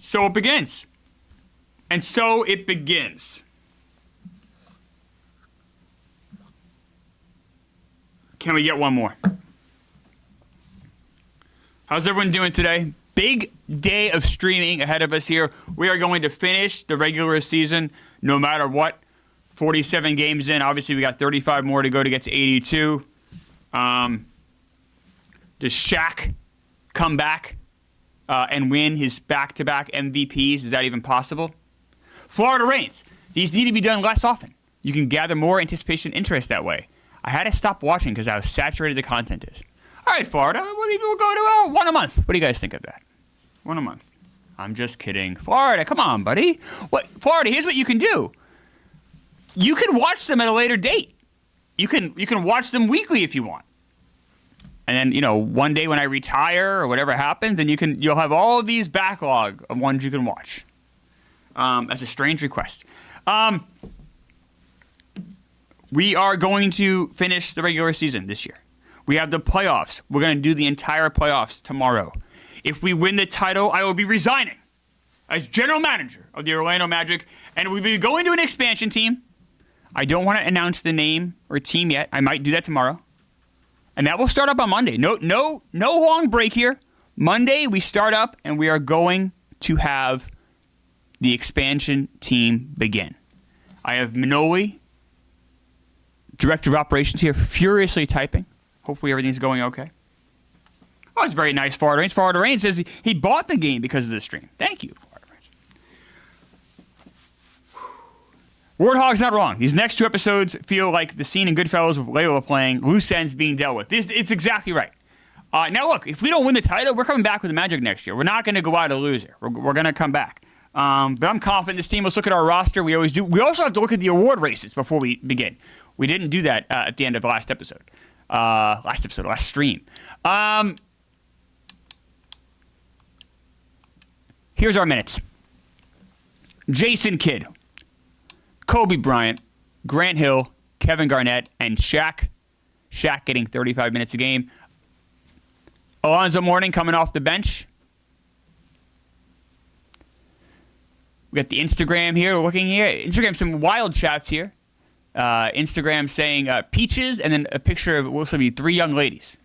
So it begins. And so it begins. Can we get one more? How's everyone doing today? Big day of streaming ahead of us here. We are going to finish the regular season no matter what. 47 games in. Obviously, we got 35 more to go to get to 82. Does Shaq come back and win his back-to-back MVPs? Is that even possible? Florida reigns. These need to be done less often. You can gather more anticipation and interest that way. I had to stop watching because how saturated the content is. All right, Florida, maybe we'll go to one a month. What do you guys think of that? One a month. I'm just kidding. Florida, come on, buddy. Florida, here's what you can do. You can watch them at a later date. You can watch them weekly if you want. And then, one day when I retire or whatever happens, and you'll have all of these backlog of ones you can watch. That's a strange request. We are going to finish the regular season this year. We have the playoffs. We're going to do the entire playoffs tomorrow. If we win the title, I will be resigning as general manager of the Orlando Magic, and we'll be going to an expansion team. I don't want to announce the name or team yet. I might do that tomorrow. And that will start up on Monday. No long break here. Monday, we start up, and we are going to have the expansion team begin. I have Manoli, director of operations here, furiously typing. Hopefully everything's going okay. Oh, it's very nice, Florida Reigns. Florida Reigns says he bought the game because of the stream. Thank you, Florida Reigns. Warthog's not wrong. These next two episodes feel like the scene in Goodfellas with Layla playing, loose ends being dealt with. It's exactly right. Now, look, if we don't win the title, we're coming back with the Magic next year. We're not going to go out a loser. We're going to come back. But I'm confident this team. Let's look at our roster. We always do. We also have to look at the award races before we begin. We didn't do that at the end of last episode. Last stream. Here's our minutes. Jason Kidd, Kobe Bryant, Grant Hill, Kevin Garnett, and Shaq. Shaq getting 35 minutes a game. Alonzo Mourning coming off the bench. We got the Instagram here. We're looking here. Instagram, some wild shots here. Instagram saying peaches and then a picture of what looks to be three young ladies.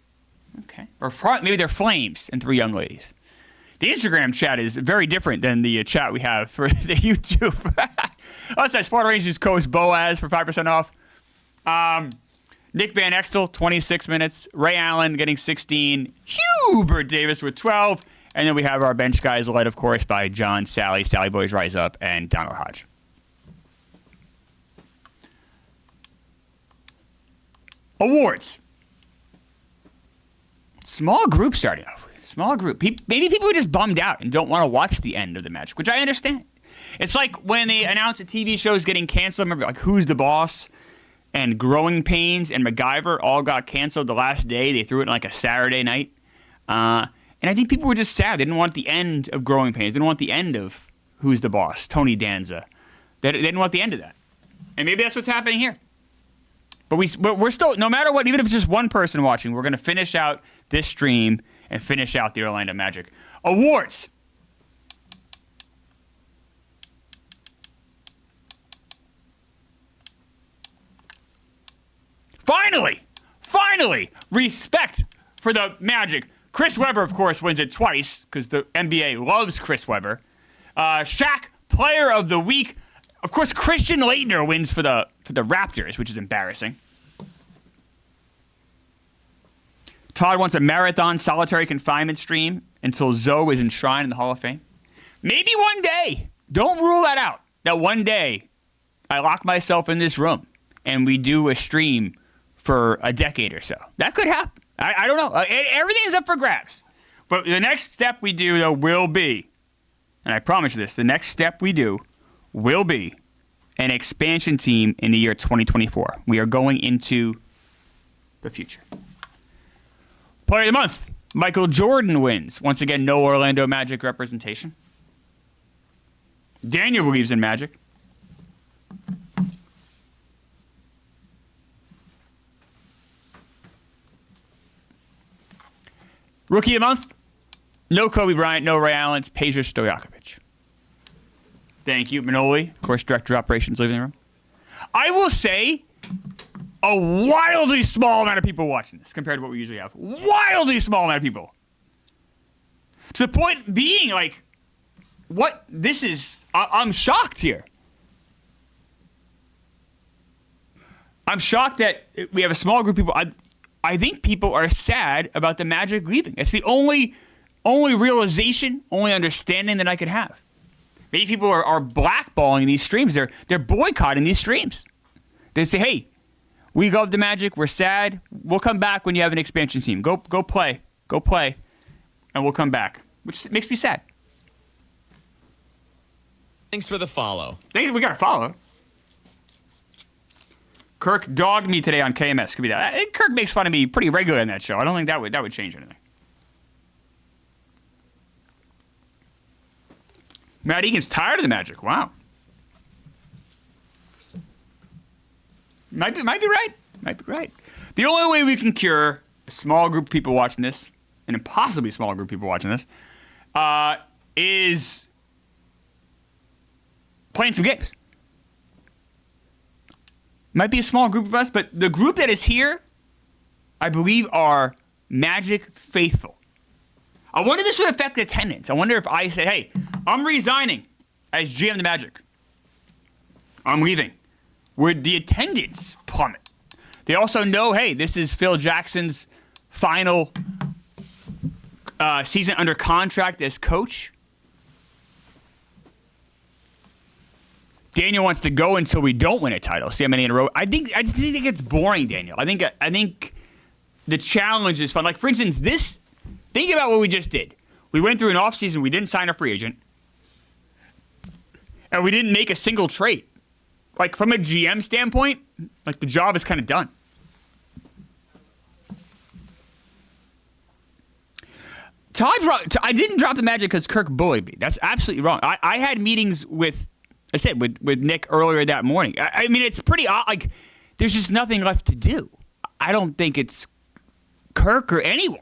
Okay. Or maybe they're flames and three young ladies. The Instagram chat is very different than the chat we have for the YouTube. Oh, it says Florida Rangers coach Boaz for 5% off. Nick Van Exel, 26 minutes. Ray Allen getting 16. Hubert Davis with 12. And then we have our bench guys led, of course, by John, Sally Boys Rise Up, and Donald Hodge. Awards. Small group starting off. Small group. Maybe people are just bummed out and don't want to watch the end of the Magic, which I understand. It's like when they announce a TV show is getting canceled. Remember, like Who's the Boss and Growing Pains and MacGyver all got canceled the last day. They threw it on like a Saturday night. And I think people were just sad. They didn't want the end of Growing Pains. They didn't want the end of Who's the Boss, Tony Danza. They didn't want the end of that. And maybe that's what's happening here. But we're still, no matter what, even if it's just one person watching, we're going to finish out this stream and finish out the Orlando Magic. Awards. Finally, respect for the Magic. Chris Webber, of course, wins it twice because the NBA loves Chris Webber. Shaq, Player of the Week. Of course, Christian Laettner wins for the Raptors, which is embarrassing. Todd wants a marathon solitary confinement stream until Zoe is enshrined in the Hall of Fame. Maybe one day. Don't rule that out. That one day I lock myself in this room and we do a stream for a decade or so. That could happen. I don't know. Everything is up for grabs. But the next step we do, though, will be, and I promise you this, the next step we do will be an expansion team in the year 2024. We are going into the future. Player of the month, Michael Jordan wins. Once again, no Orlando Magic representation. Daniel believes in Magic. Rookie of the month, no Kobe Bryant, no Ray Allen, it's Peja Stojakovic. Thank you, Manoli. Of course, Director of Operations leaving the room. I will say a wildly small amount of people watching this compared to what we usually have. Wildly small amount of people. To the point being, like, what this is, I'm shocked here. I'm shocked that we have a small group of people. I think people are sad about the Magic leaving. It's the only realization, only understanding that I could have. Maybe people are blackballing these streams. They're boycotting these streams. They say, hey, we love the Magic. We're sad. We'll come back when you have an expansion team. Go play. Go play. And we'll come back. Which makes me sad. Thanks for the follow. We got to follow. Kirk dogged me today on KMS. Could be that. I think Kirk makes fun of me pretty regularly on that show. I don't think that would change anything. Matt Egan's tired of the Magic. Wow. Might be right. Might be right. The only way we can cure a small group of people watching this, an impossibly small group of people watching this, is playing some games. Might be a small group of us, but the group that is here, I believe, are Magic faithful. I wonder if this would affect attendance. I wonder if I said, hey, I'm resigning as GM of the Magic. I'm leaving. Would the attendance plummet? They also know, hey, this is Phil Jackson's final season under contract as coach. Daniel wants to go until we don't win a title. See how many in a row? I just think it's boring, Daniel. I think the challenge is fun. Like, for instance, think about what we just did. We went through an offseason. We didn't sign a free agent. And we didn't make a single trade. Like, from a GM standpoint, like, the job is kind of done. I didn't drop the Magic because Kirk bullied me. That's absolutely wrong. I had meetings with Nick earlier that morning. I mean, it's pretty odd. Like, there's just nothing left to do. I don't think it's Kirk or anyone.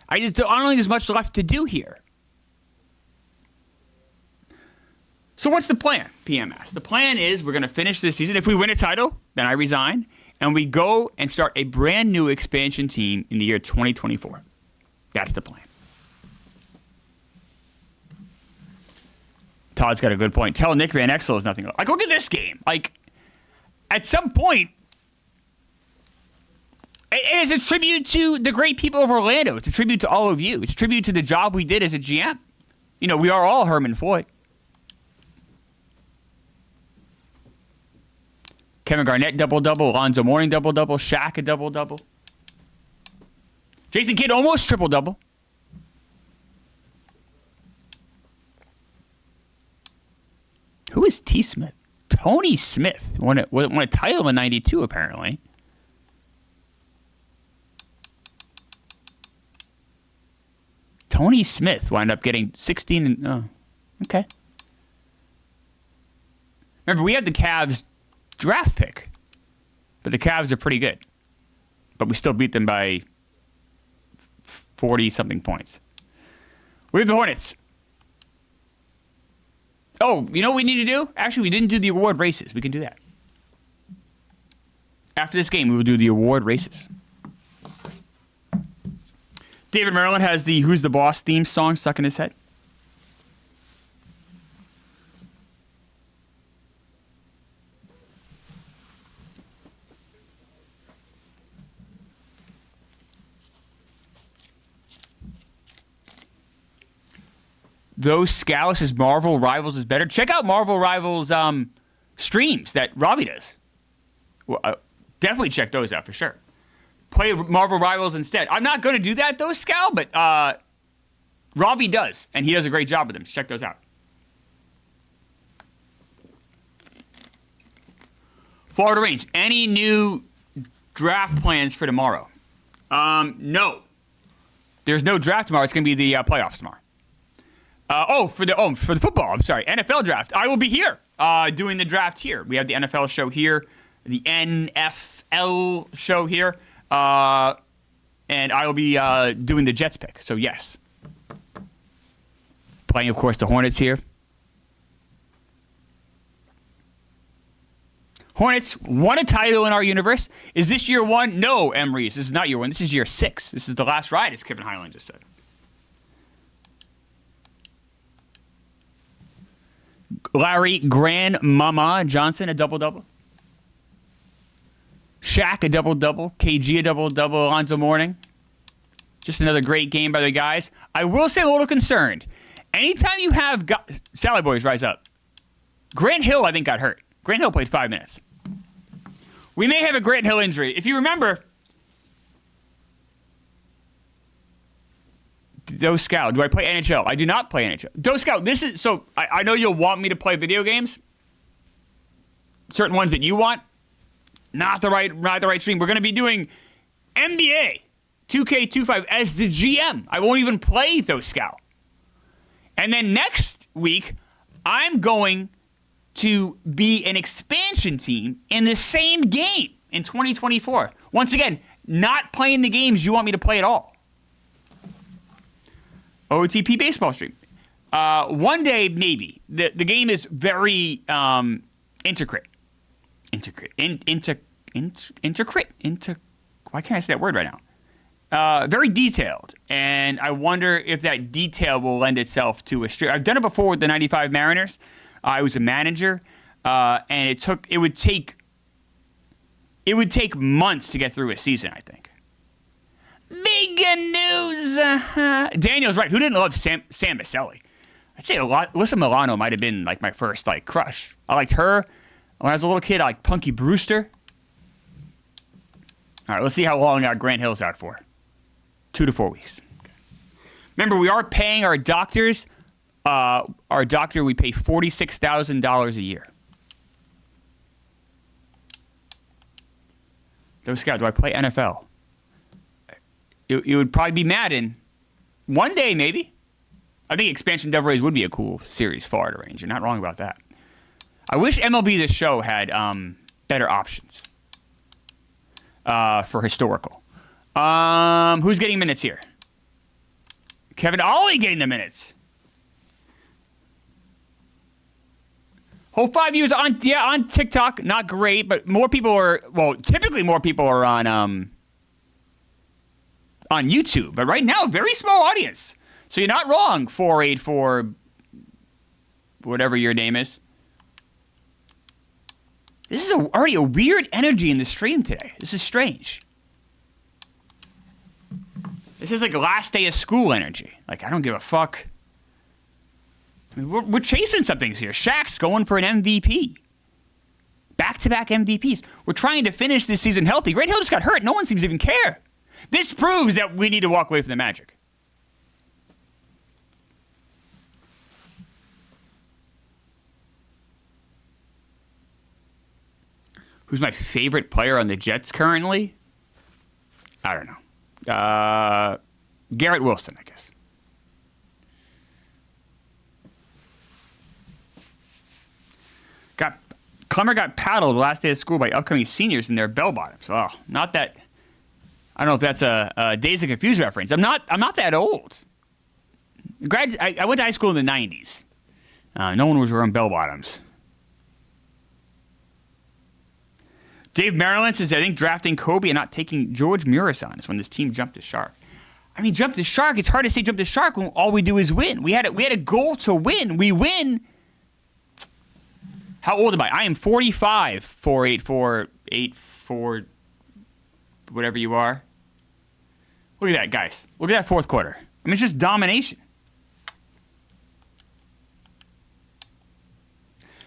I don't think there's much left to do here. So what's the plan, PMS? The plan is we're going to finish this season. If we win a title, then I resign, and we go and start a brand new expansion team in the year 2024. That's the plan. Todd's got a good point. Tell Nick Van Exel is nothing. Like, look at this game. Like, at some point, it is a tribute to the great people of Orlando. It's a tribute to all of you. It's a tribute to the job we did as a GM. You know, we are all Herman Floyd. Kevin Garnett double-double. Alonzo Mourning double-double. Shaq a double-double. Jason Kidd almost triple-double. Who is T. Smith? Tony Smith won a title in '92, apparently. Tony Smith wound up getting 16. Oh, okay. Remember, we had the Cavs draft pick, but the Cavs are pretty good. But we still beat them by 40-something points. We have the Hornets. Oh, you know what we need to do? Actually, we didn't do the award races. We can do that. After this game, we will do the award races. David Maryland has the Who's the Boss theme song stuck in his head. Those Scalise is Marvel Rivals is better. Check out Marvel Rivals streams that Robbie does. Well, definitely check those out for sure. Play Marvel Rivals instead. I'm not going to do that though, Scal, but Robbie does, and he does a great job with them. Check those out. Florida Reigns, any new draft plans for tomorrow? No. There's no draft tomorrow. It's going to be the playoffs tomorrow. For the football, I'm sorry, NFL draft. I will be here doing the draft here. We have the NFL show here, the NFL show here, and I will be doing the Jets pick. So, yes. Playing, of course, the Hornets here. Hornets won a title in our universe. Is this year 1? No, Emery's. This is not year 1. This is year 6. This is the last ride, as Kevin Highland just said. Larry Grandmama Johnson, a double-double. Shaq, a double-double. KG, a double-double. Alonzo Mourning. Just another great game by the guys. I will say I'm a little concerned. Anytime you have Sally Boys rise up. Grant Hill, I think, got hurt. Grant Hill played 5 minutes. We may have a Grant Hill injury. If you remember, Do Scout, do I play NHL? I do not play NHL. Do Scout, this is, so I know you'll want me to play video games. Certain ones that you want. Not the right stream. We're going to be doing NBA 2K25 as the GM. I won't even play Do Scout. And then next week, I'm going to be an expansion team in the same game in 2024. Once again, not playing the games you want me to play at all. OTP baseball stream. One day, maybe. The game is very intricate. Why can't I say that word right now? Very detailed. And I wonder if that detail will lend itself to a stream. I've done it before with the 95 Mariners. I was a manager, and it would take months to get through a season, I think. Big news. Daniel's right. Who didn't love Sam Maselli? I'd say Alyssa Milano might have been like my first crush. I liked her. When I was a little kid, I liked Punky Brewster. All right, let's see how long Grant Hill's out for. 2 to 4 weeks. Okay. Remember, we are paying our doctors. Our doctor, we pay $46,000 a year. Do Scout, do I play NFL? It would probably be Madden. One day, maybe. I think Expansion Devil Rays would be a cool series far to range. You're not wrong about that. I wish MLB The Show had better options for historical. Who's getting minutes here? Kevin Ollie getting the minutes. Whole 5 years on TikTok, not great, but more people are, typically more people are on YouTube. But right now, very small audience. So you're not wrong, 484, whatever your name is. This is already a weird energy in the stream today. This is strange. This is like last day of school energy. Like, I don't give a fuck. I mean, we're chasing some things here. Shaq's going for an MVP. Back-to-back MVPs. We're trying to finish this season healthy. Grant Hill just got hurt. No one seems to even care. This proves that we need to walk away from the Magic. Who's my favorite player on the Jets currently? I don't know. Garrett Wilson, I guess. Klemmer got paddled the last day of school by upcoming seniors in their bell bottoms. Oh, not that. I don't know if that's a Days of Confused reference. I'm not that old. I went to high school in the 90s. No one was wearing bell bottoms. Dave Maryland says, I think drafting Kobe and not taking George Murasan is when this team jumped the shark. I mean, jump the shark. It's hard to say jump the shark when all we do is win. We had a goal to win. We win. How old am I? I am 45. 484, 84, whatever you are. Look at that, guys. Look at that fourth quarter. I mean, it's just domination.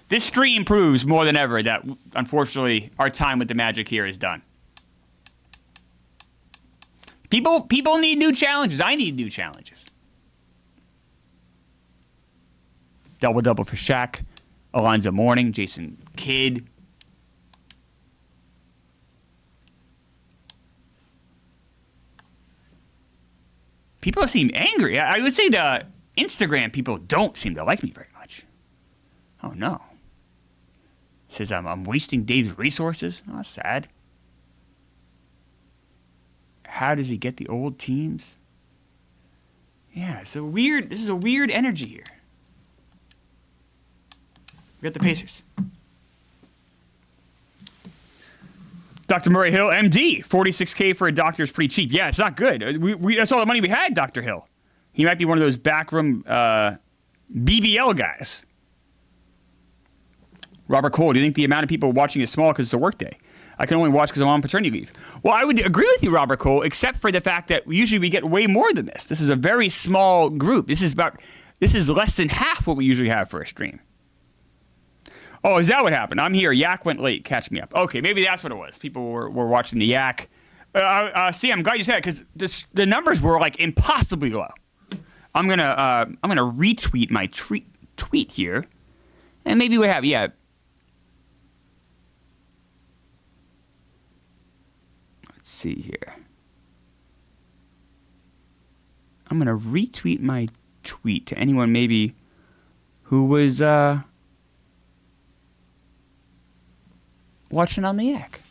This stream proves more than ever that, unfortunately, our time with the Magic here is done. People need new challenges. I need new challenges. Double-double for Shaq. Alonzo Mourning. Jason Kidd. People seem angry. I would say the Instagram people don't seem to like me very much. Oh, no. Says I'm wasting Dave's resources. Oh, that's sad. How does he get the old teams? Yeah, this is a weird energy here. We got the Pacers. Dr. Murray Hill, MD, $46K for a doctor is pretty cheap. Yeah, it's not good. That's all the money we had, Dr. Hill. He might be one of those backroom BBL guys. Robert Cole, do you think the amount of people watching is small because it's a work day? I can only watch because I'm on paternity leave. Well, I would agree with you, Robert Cole, except for the fact that usually we get way more than this. This is a very small group. This is less than half what we usually have for a stream. Oh, is that what happened? I'm here. Yak went late. Catch me up. Okay, maybe that's what it was. People were watching the Yak. See, I'm glad you said it because the numbers were like impossibly low. I'm gonna retweet my tweet here, and maybe we have Let's see here. I'm gonna retweet my tweet to anyone maybe who was watching on the Yak.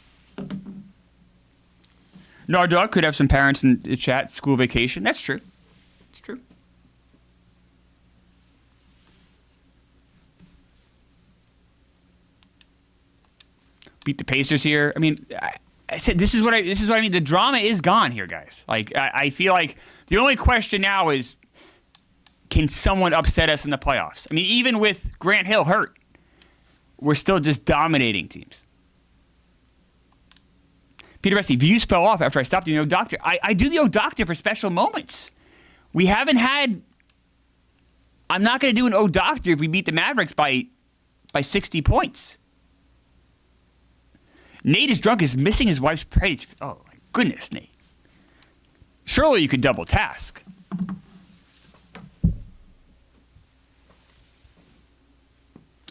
Nardog could have some parents in the chat. School vacation. That's true. It's true. Beat the Pacers here. I mean, I said this is what I mean. The drama is gone here, guys. Like I feel like the only question now is, can someone upset us in the playoffs? I mean, even with Grant Hill hurt, we're still just dominating teams. Peter Bessie, views fell off after I stopped doing Doctor. I do the Doctor for special moments. We haven't had. I'm not going to do an Doctor if we beat the Mavericks by 60 points. Nate is drunk, is missing his wife's praise. Oh, my goodness, Nate. Surely you could double task.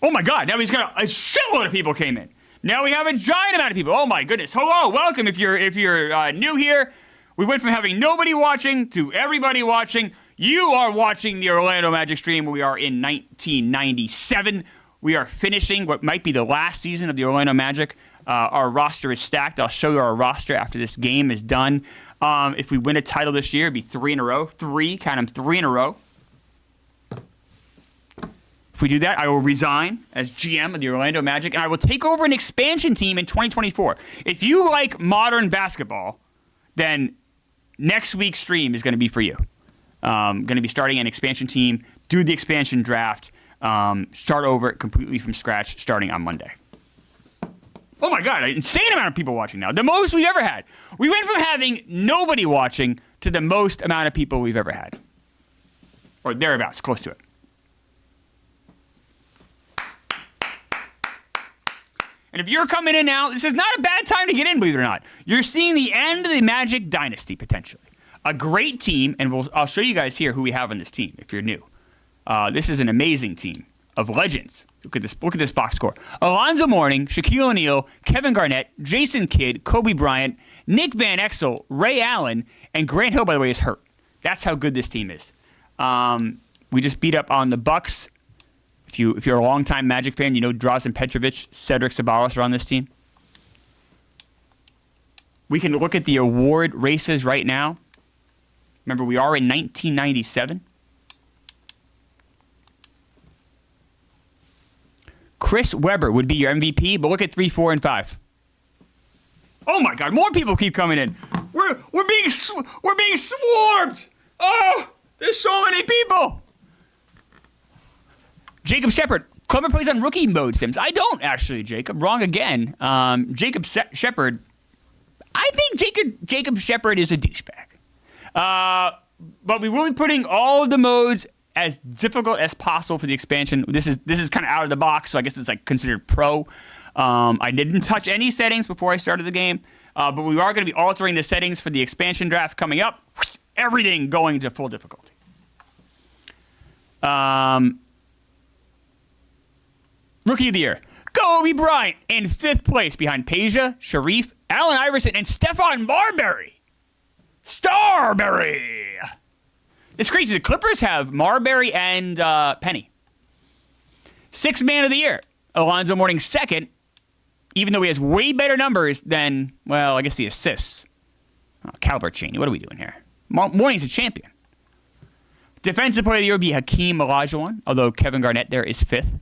Oh, my God. Now he's got a shitload of people came in. Now we have a giant amount of people. Oh, my goodness. Hello. Welcome. If you're new here, we went from having nobody watching to everybody watching. You are watching the Orlando Magic stream. We are in 1997. We are finishing what might be the last season of the Orlando Magic. Our roster is stacked. I'll show you our roster after this game is done. If we win a title this year, it'd be 3 in a row. 3 in a row. If we do that, I will resign as GM of the Orlando Magic, and I will take over an expansion team in 2024. If you like modern basketball, then next week's stream is going to be for you. Going to be starting an expansion team, do the expansion draft, start over it completely from scratch starting on Monday. Oh my God, an insane amount of people watching now. The most we've ever had. We went from having nobody watching to the most amount of people we've ever had. Or thereabouts, close to it. And if you're coming in now, this is not a bad time to get in, believe it or not. You're seeing the end of the Magic dynasty, potentially. A great team, and I'll show you guys here who we have on this team, if you're new. This is an amazing team of legends. Look at this box score. Alonzo Mourning, Shaquille O'Neal, Kevin Garnett, Jason Kidd, Kobe Bryant, Nick Van Exel, Ray Allen, and Grant Hill, by the way, is hurt. That's how good this team is. We just beat up on the Bucks. If you're a longtime Magic fan, you know Drazen Petrovic, Cedric Sabalas are on this team. We can look at the award races right now. Remember, we are in 1997. Chris Webber would be your MVP, but look at 3, 4, and 5. Oh my God! More people keep coming in. We're being swarmed. Oh, there's so many people. Jacob Shepard. Klemmer plays on rookie mode, Sims. I don't actually, Jacob. Wrong again. Jacob Shepard. I think Jacob Shepard is a douchebag. But we will be putting all of the modes as difficult as possible for the expansion. This is kind of out of the box, so I guess it's like considered pro. I didn't touch any settings before I started the game, but we are going to be altering the settings for the expansion draft coming up. Everything going to full difficulty. Rookie of the Year, Kobe Bryant in 5th place behind Peja, Sharif, Allen Iverson, and Stephon Marbury. Starbury. It's crazy. The Clippers have Marbury and Penny. 6th Man of the Year, Alonzo Mourning 2nd, even though he has way better numbers than, well, I guess the assists. Oh, Calbert Cheney, what are we doing here? Mourning's a champion. Defensive Player of the Year would be Hakeem Olajuwon, although Kevin Garnett there is 5th.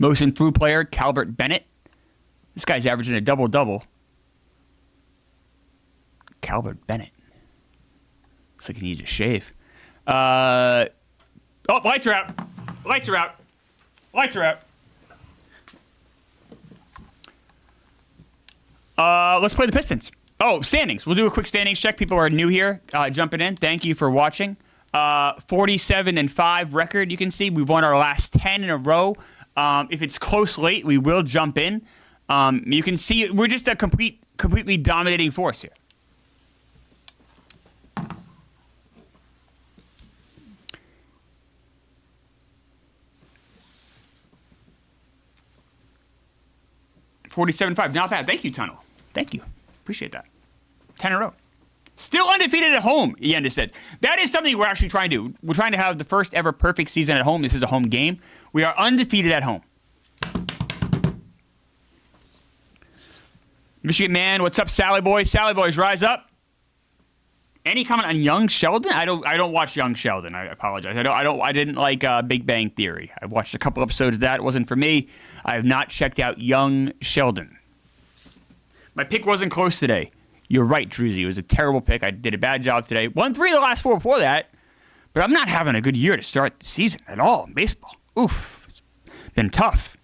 Most improved player, Calbert Bennett. This guy's averaging a double-double. Calvert Bennett. Looks like he needs a shave. Oh, lights are out. Lights are out. Lights are out. Let's play the Pistons. Oh, standings. We'll do a quick standings check. People are new here, jumping in. Thank you for watching. 47-5 record, you can see. We've won our last 10 in a row. If it's close late, we will jump in. You can see we're just a completely dominating force here. $47-5, not bad. Thank you, Tunnel. Thank you. Appreciate that. 10 in a row. Still undefeated at home, Yenda said. That is something we're actually trying to do. We're trying to have the first ever perfect season at home. This is a home game. We are undefeated at home. Michigan man, what's up, Sally Boys? Sally Boys, rise up. Any comment on Young Sheldon? I don't watch Young Sheldon. I apologize. I didn't like Big Bang Theory. I watched a couple episodes of that. It wasn't for me. I have not checked out Young Sheldon. My pick wasn't close today. You're right, Druzy. It was a terrible pick. I did a bad job today. 1-3 the last 4 before that. But I'm not having a good year to start the season at all in baseball. Oof. It's been tough.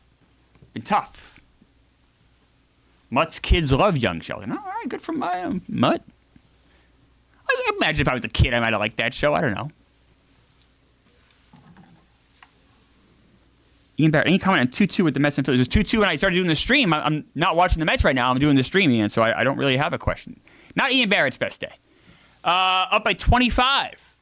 Mutt's kids love Young Sheldon. All right, good for my Mutt. I imagine if I was a kid, I might have liked that show. I don't know. Ian Barrett, any comment on 2-2 with the Mets and Phillies? It was 2-2 when I started doing the stream. I'm not watching the Mets right now. I'm doing the stream, Ian, so I don't really have a question. Not Ian Barrett's best day. Up by 25.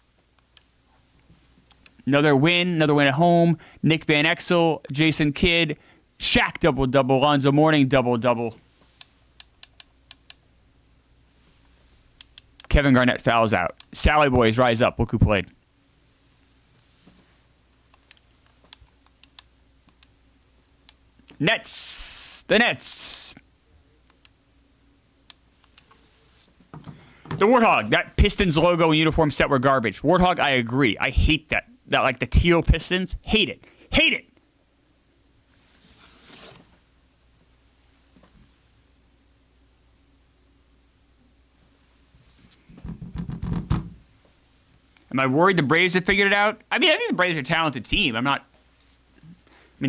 Another win at home. Nick Van Exel, Jason Kidd, Shaq double-double, Lonzo Mourning double-double. Kevin Garnett fouls out. Sally Boys, rise up. Look who played. Nets. The Nets. The Warthog. That Pistons logo and uniform set were garbage. Warthog, I agree. I hate that. That, like, the teal Pistons. Hate it. Hate it. Am I worried the Braves have figured it out? I mean, I think the Braves are a talented team. The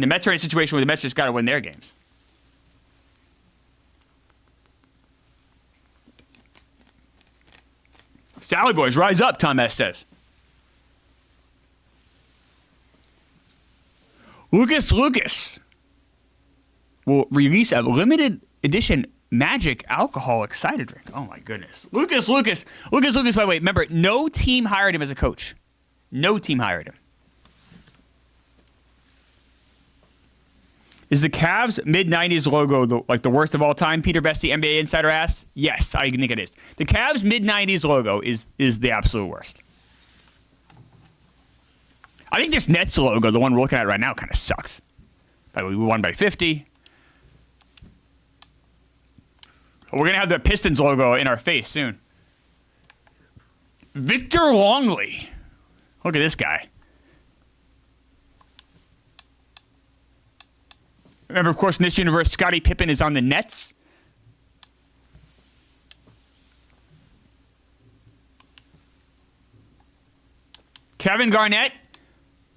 Mets are in a situation where the Mets just got to win their games. Sally Boys, rise up, Tom S. says. Lucas will release a limited edition Magic alcoholic cider drink. Oh, my goodness. Lucas, by the way, remember, no team hired him as a coach. No team hired him. Is the Cavs mid-90s logo the worst of all time? Peter Bestie, NBA Insider asked. Yes, I think it is. The Cavs mid-90s logo is the absolute worst. I think this Nets logo, the one we're looking at right now, kind of sucks. By the way, we won by 50. We're going to have the Pistons logo in our face soon. Victor Longley. Look at this guy. Remember, of course, in this universe, Scottie Pippen is on the Nets. Kevin Garnett.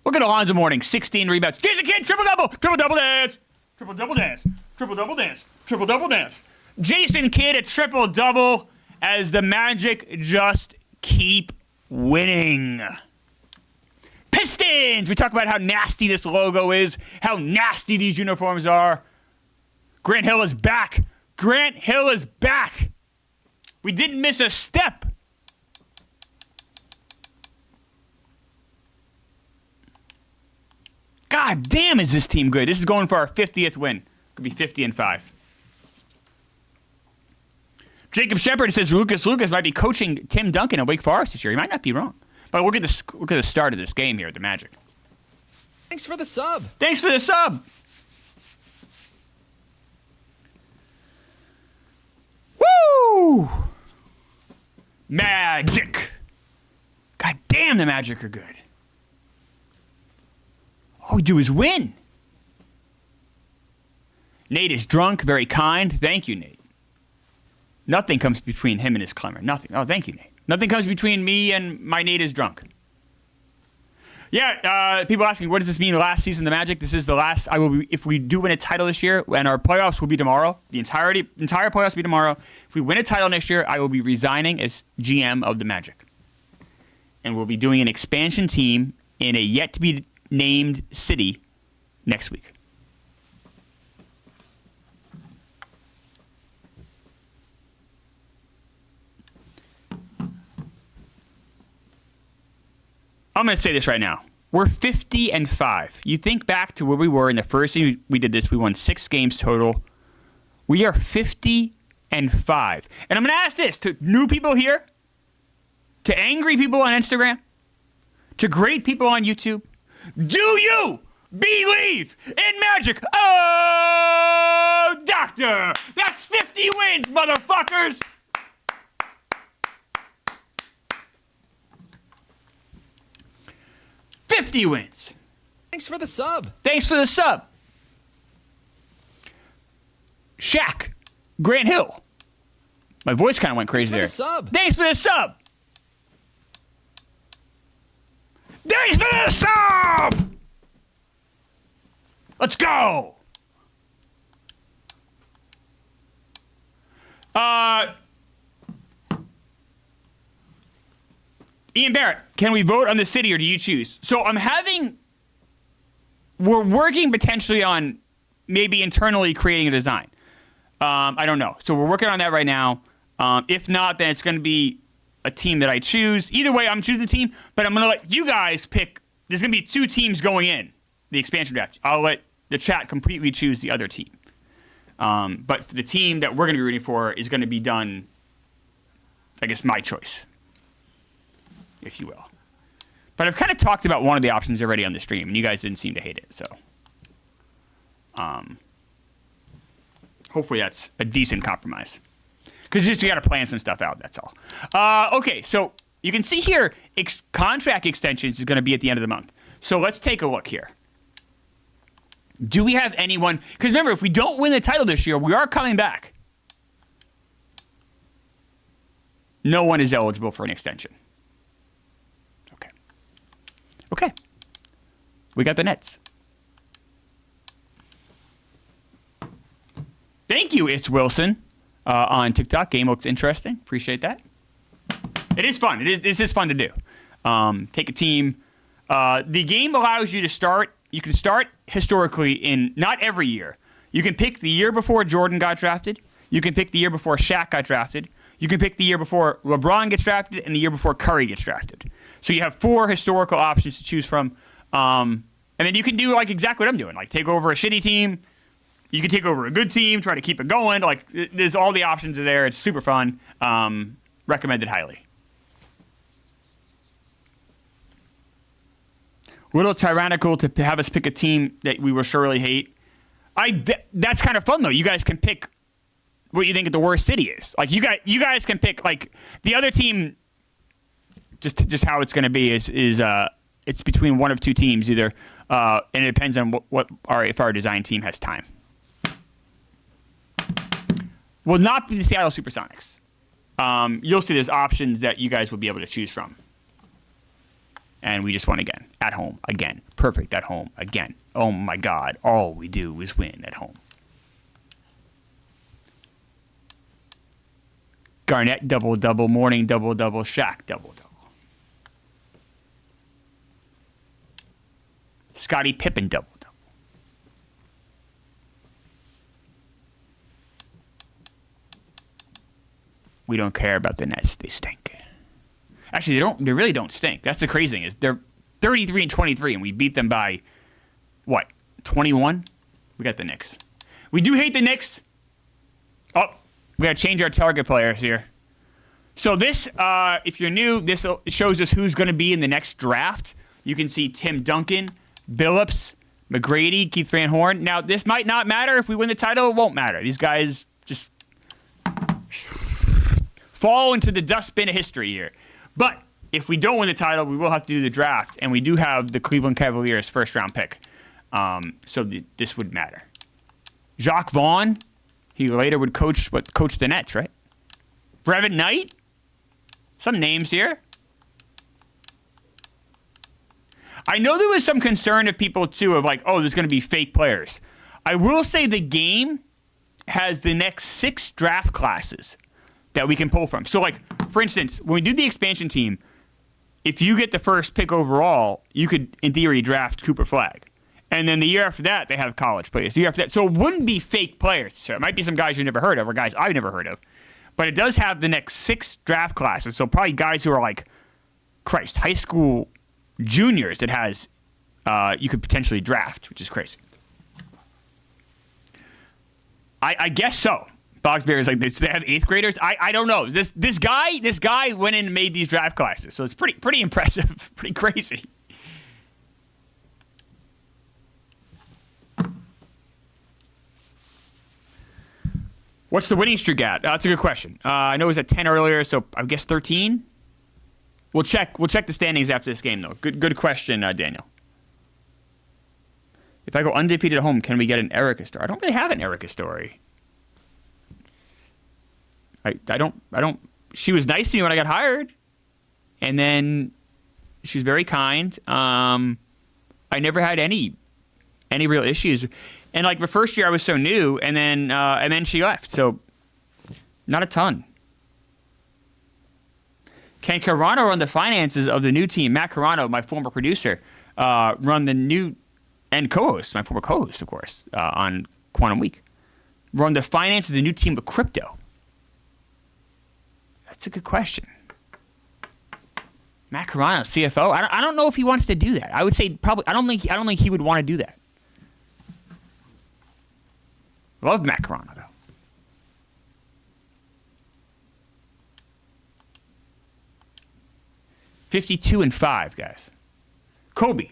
Look at Alonzo Mourning, 16 rebounds. Jason Kidd, triple-double dance. Triple-double dance. Triple-double dance. Triple-double dance. Jason Kidd, a triple-double as the Magic just keep winning. Pistons! We talk about how nasty this logo is, how nasty these uniforms are. Grant Hill is back. We didn't miss a step. God damn, is this team good. This is going for our 50th win. Could be 50-5. Jacob Shepard says Lucas might be coaching Tim Duncan at Wake Forest this year. He might not be wrong. But look at the start of this game here at the Magic. Thanks for the sub. Woo! Magic. God damn, the Magic are good. All we do is win. Nate is drunk, very kind. Thank you, Nate. Nothing comes between him and his Klemmer. Nothing. Oh, thank you, Nate. Nothing comes between me and my Nate is drunk. Yeah, people asking, what does this mean? Last season, the Magic. This is the last. I will be, if we do win a title this year, and our playoffs will be tomorrow. The entire playoffs will be tomorrow. If we win a title next year, I will be resigning as GM of the Magic, and we'll be doing an expansion team in a yet to be named city next week. I'm going to say this right now. We're 50-5. You think back to where we were in the first year we did this. We won 6 games total. We are 50-5. And I'm going to ask this to new people here, to angry people on Instagram, to great people on YouTube. Do you believe in magic? Oh, doctor! That's 50 wins, motherfuckers! $50 wins. Thanks for the sub. Thanks for the sub. Shaq, Grant Hill. My voice kind of went crazy there. Thanks for the sub. Thanks for the sub. Thanks for the sub. Let's go. Ian Barrett, can we vote on the city or do you choose? So we're working potentially on maybe internally creating a design. I don't know. So we're working on that right now. If not, then it's going to be a team that I choose. Either way, I'm choosing the team, but I'm going to let you guys pick. There's going to be 2 teams going in the expansion draft. I'll let the chat completely choose the other team. But the team that we're going to be rooting for is going to be done, I guess, my choice, if you will. But I've kind of talked about one of the options already on the stream, and you guys didn't seem to hate it. So hopefully that's a decent compromise. Because you got to plan some stuff out, that's all. Okay, so you can see here, contract extensions is going to be at the end of the month. So let's take a look here. Do we have anyone? Because remember, if we don't win the title this year, we are coming back. No one is eligible for an extension. Okay. We got the Nets. Thank you, It's Wilson, on TikTok. Game looks interesting. Appreciate that. It is fun. This is fun to do. Take a team. The game allows you to start. You can start historically in not every year. You can pick the year before Jordan got drafted. You can pick the year before Shaq got drafted. You can pick the year before LeBron gets drafted and the year before Curry gets drafted. So you have 4 historical options to choose from. And then you can do like exactly what I'm doing. Like take over a shitty team. You can take over a good team, try to keep it going. Like there's all the options are there. It's super fun. Recommended highly. Little tyrannical to have us pick a team that we will surely hate. That's kind of fun though. You guys can pick what you think the worst city is. Like you guys can pick like the other team. Just how it's going to be is it's between one of 2 teams either, and it depends on if our design team has time. Will not be the Seattle Supersonics. You'll see there's options that you guys will be able to choose from. And we just won again. At home. Again. Perfect at home. Again. Oh my God. All we do is win at home. Garnett double-double. Morning double-double. Shaq double-double. Scottie Pippen double-double. We don't care about the Nets. They stink. Actually, they really don't stink. That's the crazy thing is they're 33-23, and we beat them by, what, 21? We got the Knicks. We do hate the Knicks. Oh, we got to change our target players here. So this, if you're new, this shows us who's going to be in the next draft. You can see Tim Duncan, Billups, McGrady, Keith Van Horn. Now, this might not matter. If we win the title, it won't matter. These guys just fall into the dustbin of history here. But if we don't win the title, we will have to do the draft, and we do have the Cleveland Cavaliers first-round pick. So this would matter. Jacques Vaughn. He later would coach the Nets, right? Brevin Knight. Some names here. I know there was some concern of people, too, of like, oh, there's going to be fake players. I will say the game has the next 6 draft classes that we can pull from. So, like, for instance, when we do the expansion team, if you get the first pick overall, you could, in theory, draft Cooper Flagg. And then the year after that, they have college players. The year after that. So it wouldn't be fake players. So it might be some guys you've never heard of or guys I've never heard of. But it does have the next 6 draft classes. So probably guys who are like, high school juniors that has you could potentially draft, which is crazy. I guess so. Boxberry is like, they have 8th graders. I don't know. This guy went in and made these draft classes, so it's pretty impressive, pretty crazy. What's the winning streak at? That's a good question. I know it was at 10 earlier, so I guess 13. We'll check the standings after this game, though. Good question, Daniel. If I go undefeated at home, can we get an Erica story? I don't really have an Erica story. I don't. She was nice to me when I got hired, and then she was very kind. I never had any real issues, and like the first year I was so new, and then she left, so not a ton. Can Carano run the finances of the new team? Matt Carano, my former producer, run the new and co-host, my former co-host, of course, on Quantum Week, run the finances of the new team with crypto. That's a good question. Matt Carano, CFO. I don't know if he wants to do that. I would say probably. I don't think he would want to do that. Love Matt Carano though. $52-5, guys. Kobe.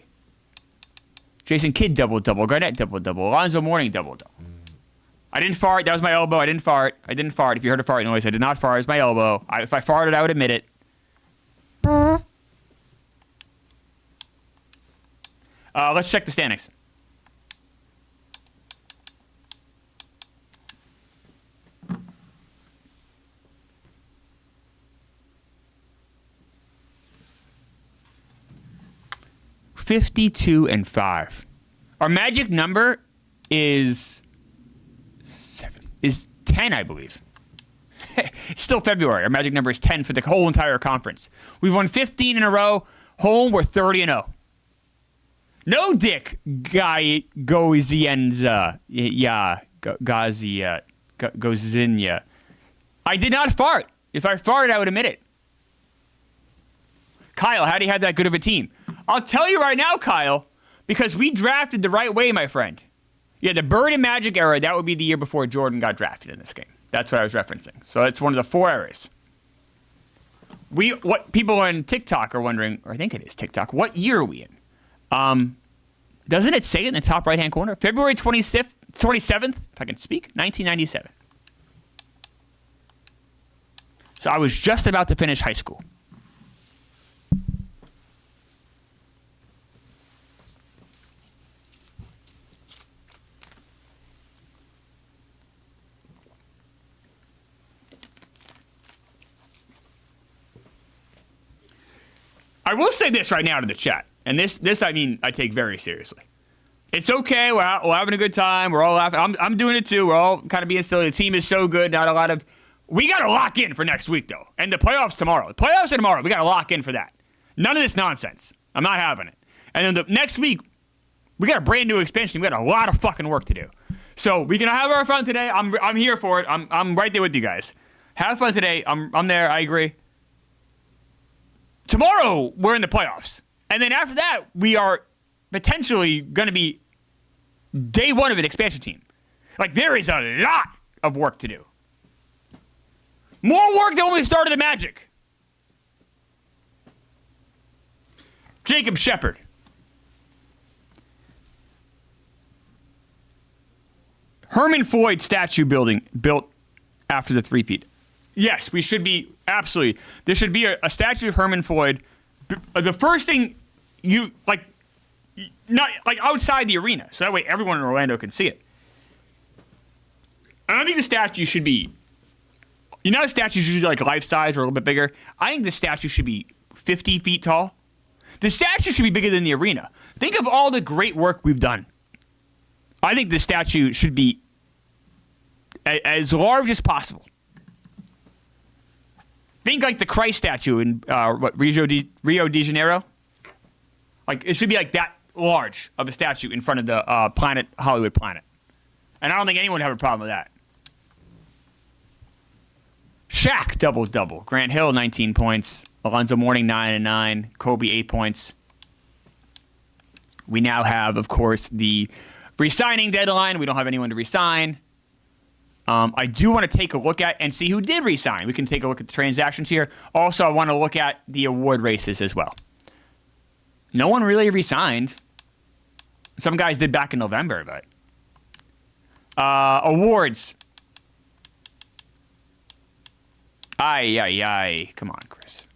Jason Kidd double-double. Garnett double-double. Alonzo Mourning double-double. I didn't fart. That was my elbow. I didn't fart. If you heard a fart noise, I did not fart. It was my elbow. If I farted, I would admit it. Let's check the standings. $52-5. Our magic number is 10, I believe. It's still February. Our magic number is 10 for the whole entire conference. We've won 15 in a row. Home, we're 30-0. No dick, guy Gozienza. Yeah, Gozinya. I did not fart. If I farted, I would admit it. Kyle, how do you have that good of a team? I'll tell you right now, Kyle, because we drafted the right way, my friend. Yeah, the Bird and Magic era, that would be the year before Jordan got drafted in this game. That's what I was referencing. So it's one of the 4 eras. What people on TikTok are wondering, or I think it is TikTok, what year are we in? Doesn't it say it in the top right-hand corner? February 27th, if I can speak, 1997. So I was just about to finish high school. I will say this right now to the chat, and this I mean I take very seriously. It's okay. We're having a good time. We're all laughing. I'm doing it too. We're all kind of being silly. The team is so good. Not a lot of. We got to lock in for next week though, and the playoffs tomorrow. The playoffs are tomorrow. We got to lock in for that. None of this nonsense. I'm not having it. And then the next week, we got a brand new expansion. We got a lot of fucking work to do. So we can have our fun today. I'm here for it. I'm right there with you guys. Have fun today. I'm there. I agree. Tomorrow, we're in the playoffs. And then after that, we are potentially going to be day 1 of an expansion team. Like, there is a lot of work to do. More work than when we started the Magic. Jacob Shepard. Herman Floyd statue building built after the three-peat. Yes, we should be, absolutely. There should be a statue of Herman Floyd. The first thing not like outside the arena, so that way everyone in Orlando can see it. I don't think the statue should be. You know, statues usually like life size or a little bit bigger. I think the statue should be 50 feet tall. The statue should be bigger than the arena. Think of all the great work we've done. I think the statue should be as large as possible. Think like the Christ statue in Rio de Janeiro. Like it should be like that large of a statue in front of the Hollywood planet. And I don't think anyone would have a problem with that. Shaq double-double. Grant Hill 19 points. Alonzo Mourning 9 and 9. Kobe 8 points. We now have, of course, the re-signing deadline. We don't have anyone to re-sign. I do want to take a look at and see who did re-sign. We can take a look at the transactions here. Also, I want to look at the award races as well. No one really re-signed. Some guys did back in November, but awards. Aye. Come on, Chris.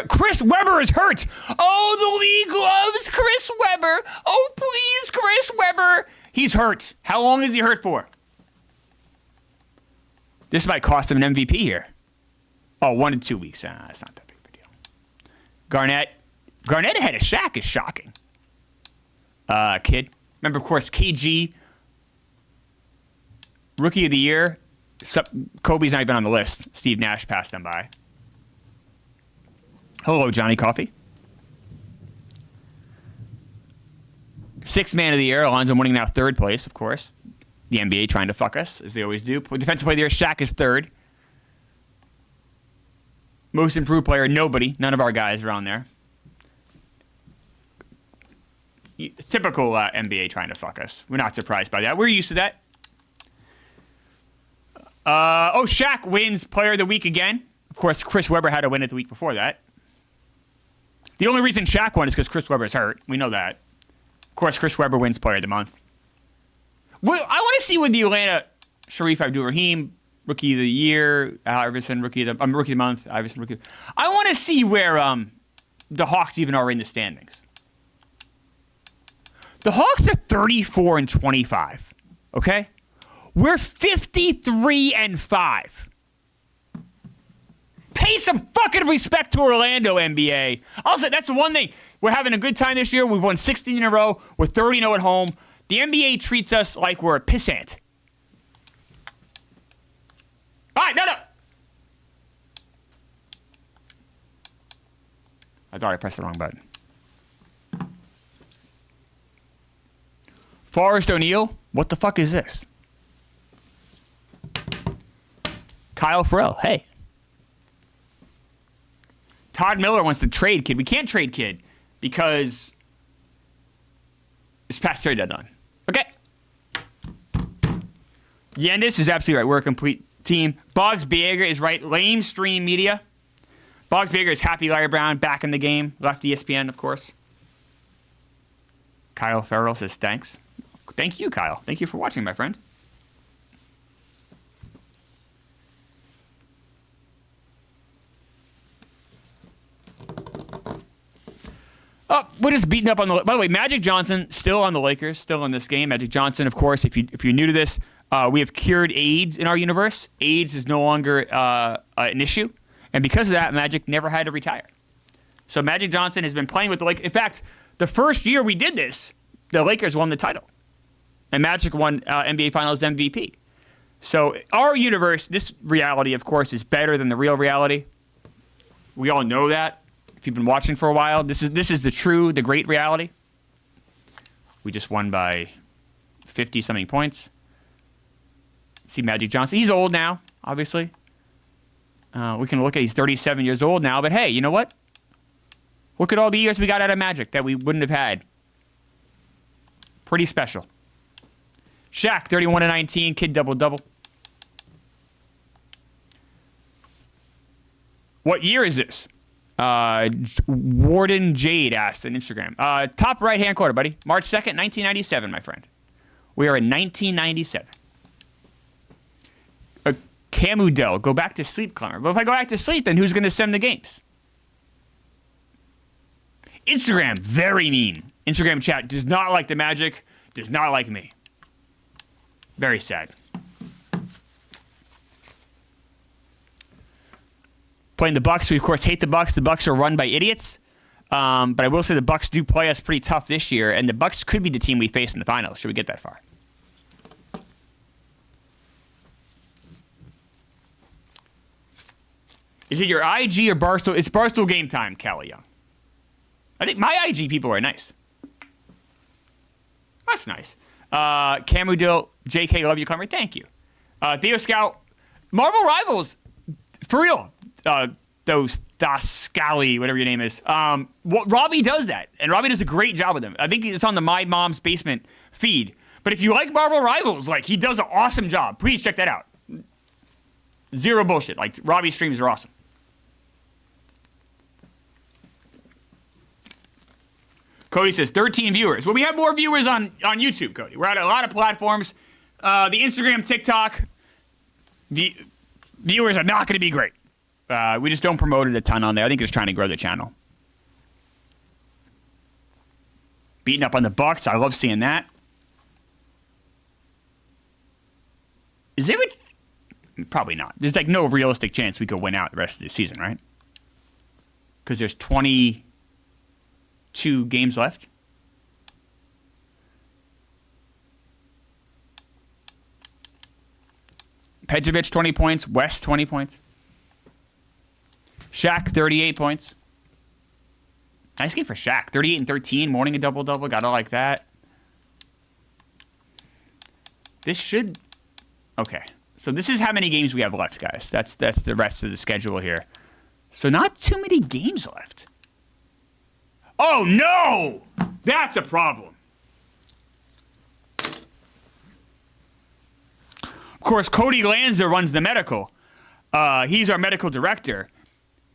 Chris Webber is hurt. Oh, the league loves Chris Webber. Oh, please, Chris Webber. He's hurt. How long is he hurt for? This might cost him an MVP here. Oh, 1 to 2 weeks. That's not that big of a deal. Garnett ahead of Shaq is shocking. Kid. Remember, of course, KG. Rookie of the Year. Kobe's not even on the list. Steve Nash passed him by. Hello, Johnny Coffee. Sixth Man of the Year. Alonzo Mourning now third place, of course. The NBA trying to fuck us, as they always do. Defensive Player of the Year, Shaq is third. Most Improved Player, nobody. None of our guys are on there. Typical NBA trying to fuck us. We're not surprised by that. We're used to that. Shaq wins Player of the Week again. Of course, Chris Webber had to win it the week before that. The only reason Shaq won is because Chris Webber's hurt. We know that. Of course, Chris Webber wins Player of the Month. Well, I want to see with the Atlanta Sharif Abdul-Rahim, Rookie of the Year, Iverson, Rookie of the Month, Iverson, Rookie. I want to see where the Hawks even are in the standings. The Hawks are 34 and 25. Okay? We're 53 and 5. Pay some fucking respect to Orlando, NBA. Also, that's the one thing. We're having a good time this year. We've won 16 in a row. We're 30-0 at home. The NBA treats us like we're a pissant. All right, no. I thought I pressed the wrong button. Forrest O'Neal? What the fuck is this? Kyle Farrell, hey. Todd Miller wants to trade Kid. We can't trade Kid because it's past trade deadline. Okay. Yendis is absolutely right. We're a complete team. Boggs Bieger is right. Lame stream media. Boggs Bieger is happy Larry Brown back in the game. Left ESPN, of course. Kyle Farrell says thanks. Thank you, Kyle. Thank you for watching, my friend. Oh, we're just beating up on the. By the way, Magic Johnson still on the Lakers, still in this game. Magic Johnson, of course. If you're new to this, we have cured AIDS in our universe. AIDS is no longer an issue, and because of that, Magic never had to retire. So Magic Johnson has been playing with the Lakers. In fact, the first year we did this, the Lakers won the title, and Magic won NBA Finals MVP. So our universe, this reality, of course, is better than the real reality. We all know that. If you've been watching for a while, this is the great reality. We just won by 50-something points. See Magic Johnson. He's old now, obviously. We can look at he's 37 years old now, but hey, you know what? Look at all the years we got out of Magic that we wouldn't have had. Pretty special. Shaq, 31 and 19, Kid double-double. What year is this? Warden Jade asked on Instagram. Top right-hand corner, buddy. March 2nd, 1997, my friend. We are in 1997. Camudel, go back to sleep, Klemmer. But if I go back to sleep, then who's going to send the games? Instagram, very mean. Instagram chat does not like the Magic. Does not like me. Very sad. Playing the Bucks. We, of course, hate the Bucks. The Bucks are run by idiots. But I will say the Bucks do play us pretty tough this year, and the Bucks could be the team we face in the finals. Should we get that far? Is it your IG or Barstool? It's Barstool Gametime, Kelly Young. I think my IG people are nice. That's nice. Camudil, JK, love you, Klemmer. Thank you. Theo Scout, Marvel Rivals, for real. Those Dascali, whatever your name is. Robbie does that, and Robbie does a great job with them. I think it's on the My Mom's Basement feed. But if you like Marvel Rivals, like, he does an awesome job. Please check that out. Zero bullshit. Like, Robbie's streams are awesome. Cody says 13 viewers. Well, we have more viewers on YouTube, Cody. We're at a lot of platforms. The Instagram, TikTok, viewers are not going to be great. We just don't promote it a ton on there. I think it's trying to grow the channel. Beating up on the Bucks. I love seeing that. Is there probably not. There's like no realistic chance we could win out the rest of the season, right? Because there's 22 games left. Pejovic, 20 points. West, 20 points. Shaq, 38 points. Nice game for Shaq. 38 and 13. Morning a double-double. Gotta like that. This should... Okay. So this is how many games we have left, guys. That's the rest of the schedule here. So not too many games left. Oh, no! That's a problem. Of course, Cody Lanza runs the medical. He's our medical director.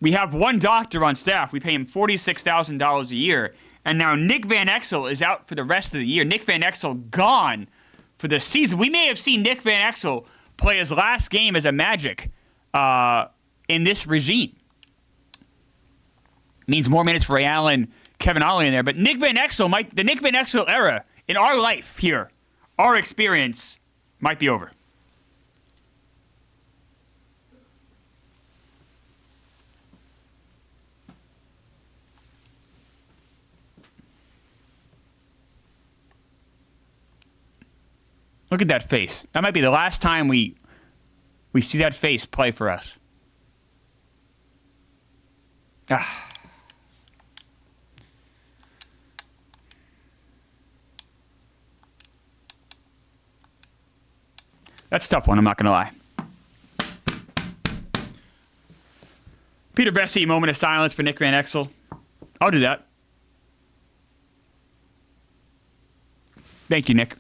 We have one doctor on staff. We pay him $46,000 a year. And now Nick Van Exel is out for the rest of the year. Nick Van Exel gone for the season. We may have seen Nick Van Exel play his last game as a Magic in this regime. Means more minutes for Ray Allen, Kevin Ollie in there. But Nick Van Exel the Nick Van Exel era in our life here, our experience might be over. Look at that face. That might be the last time we see that face play for us. Ah. That's a tough one, I'm not going to lie. Peter Bessie, moment of silence for Nick Van Exel. I'll do that. Thank you, Nick.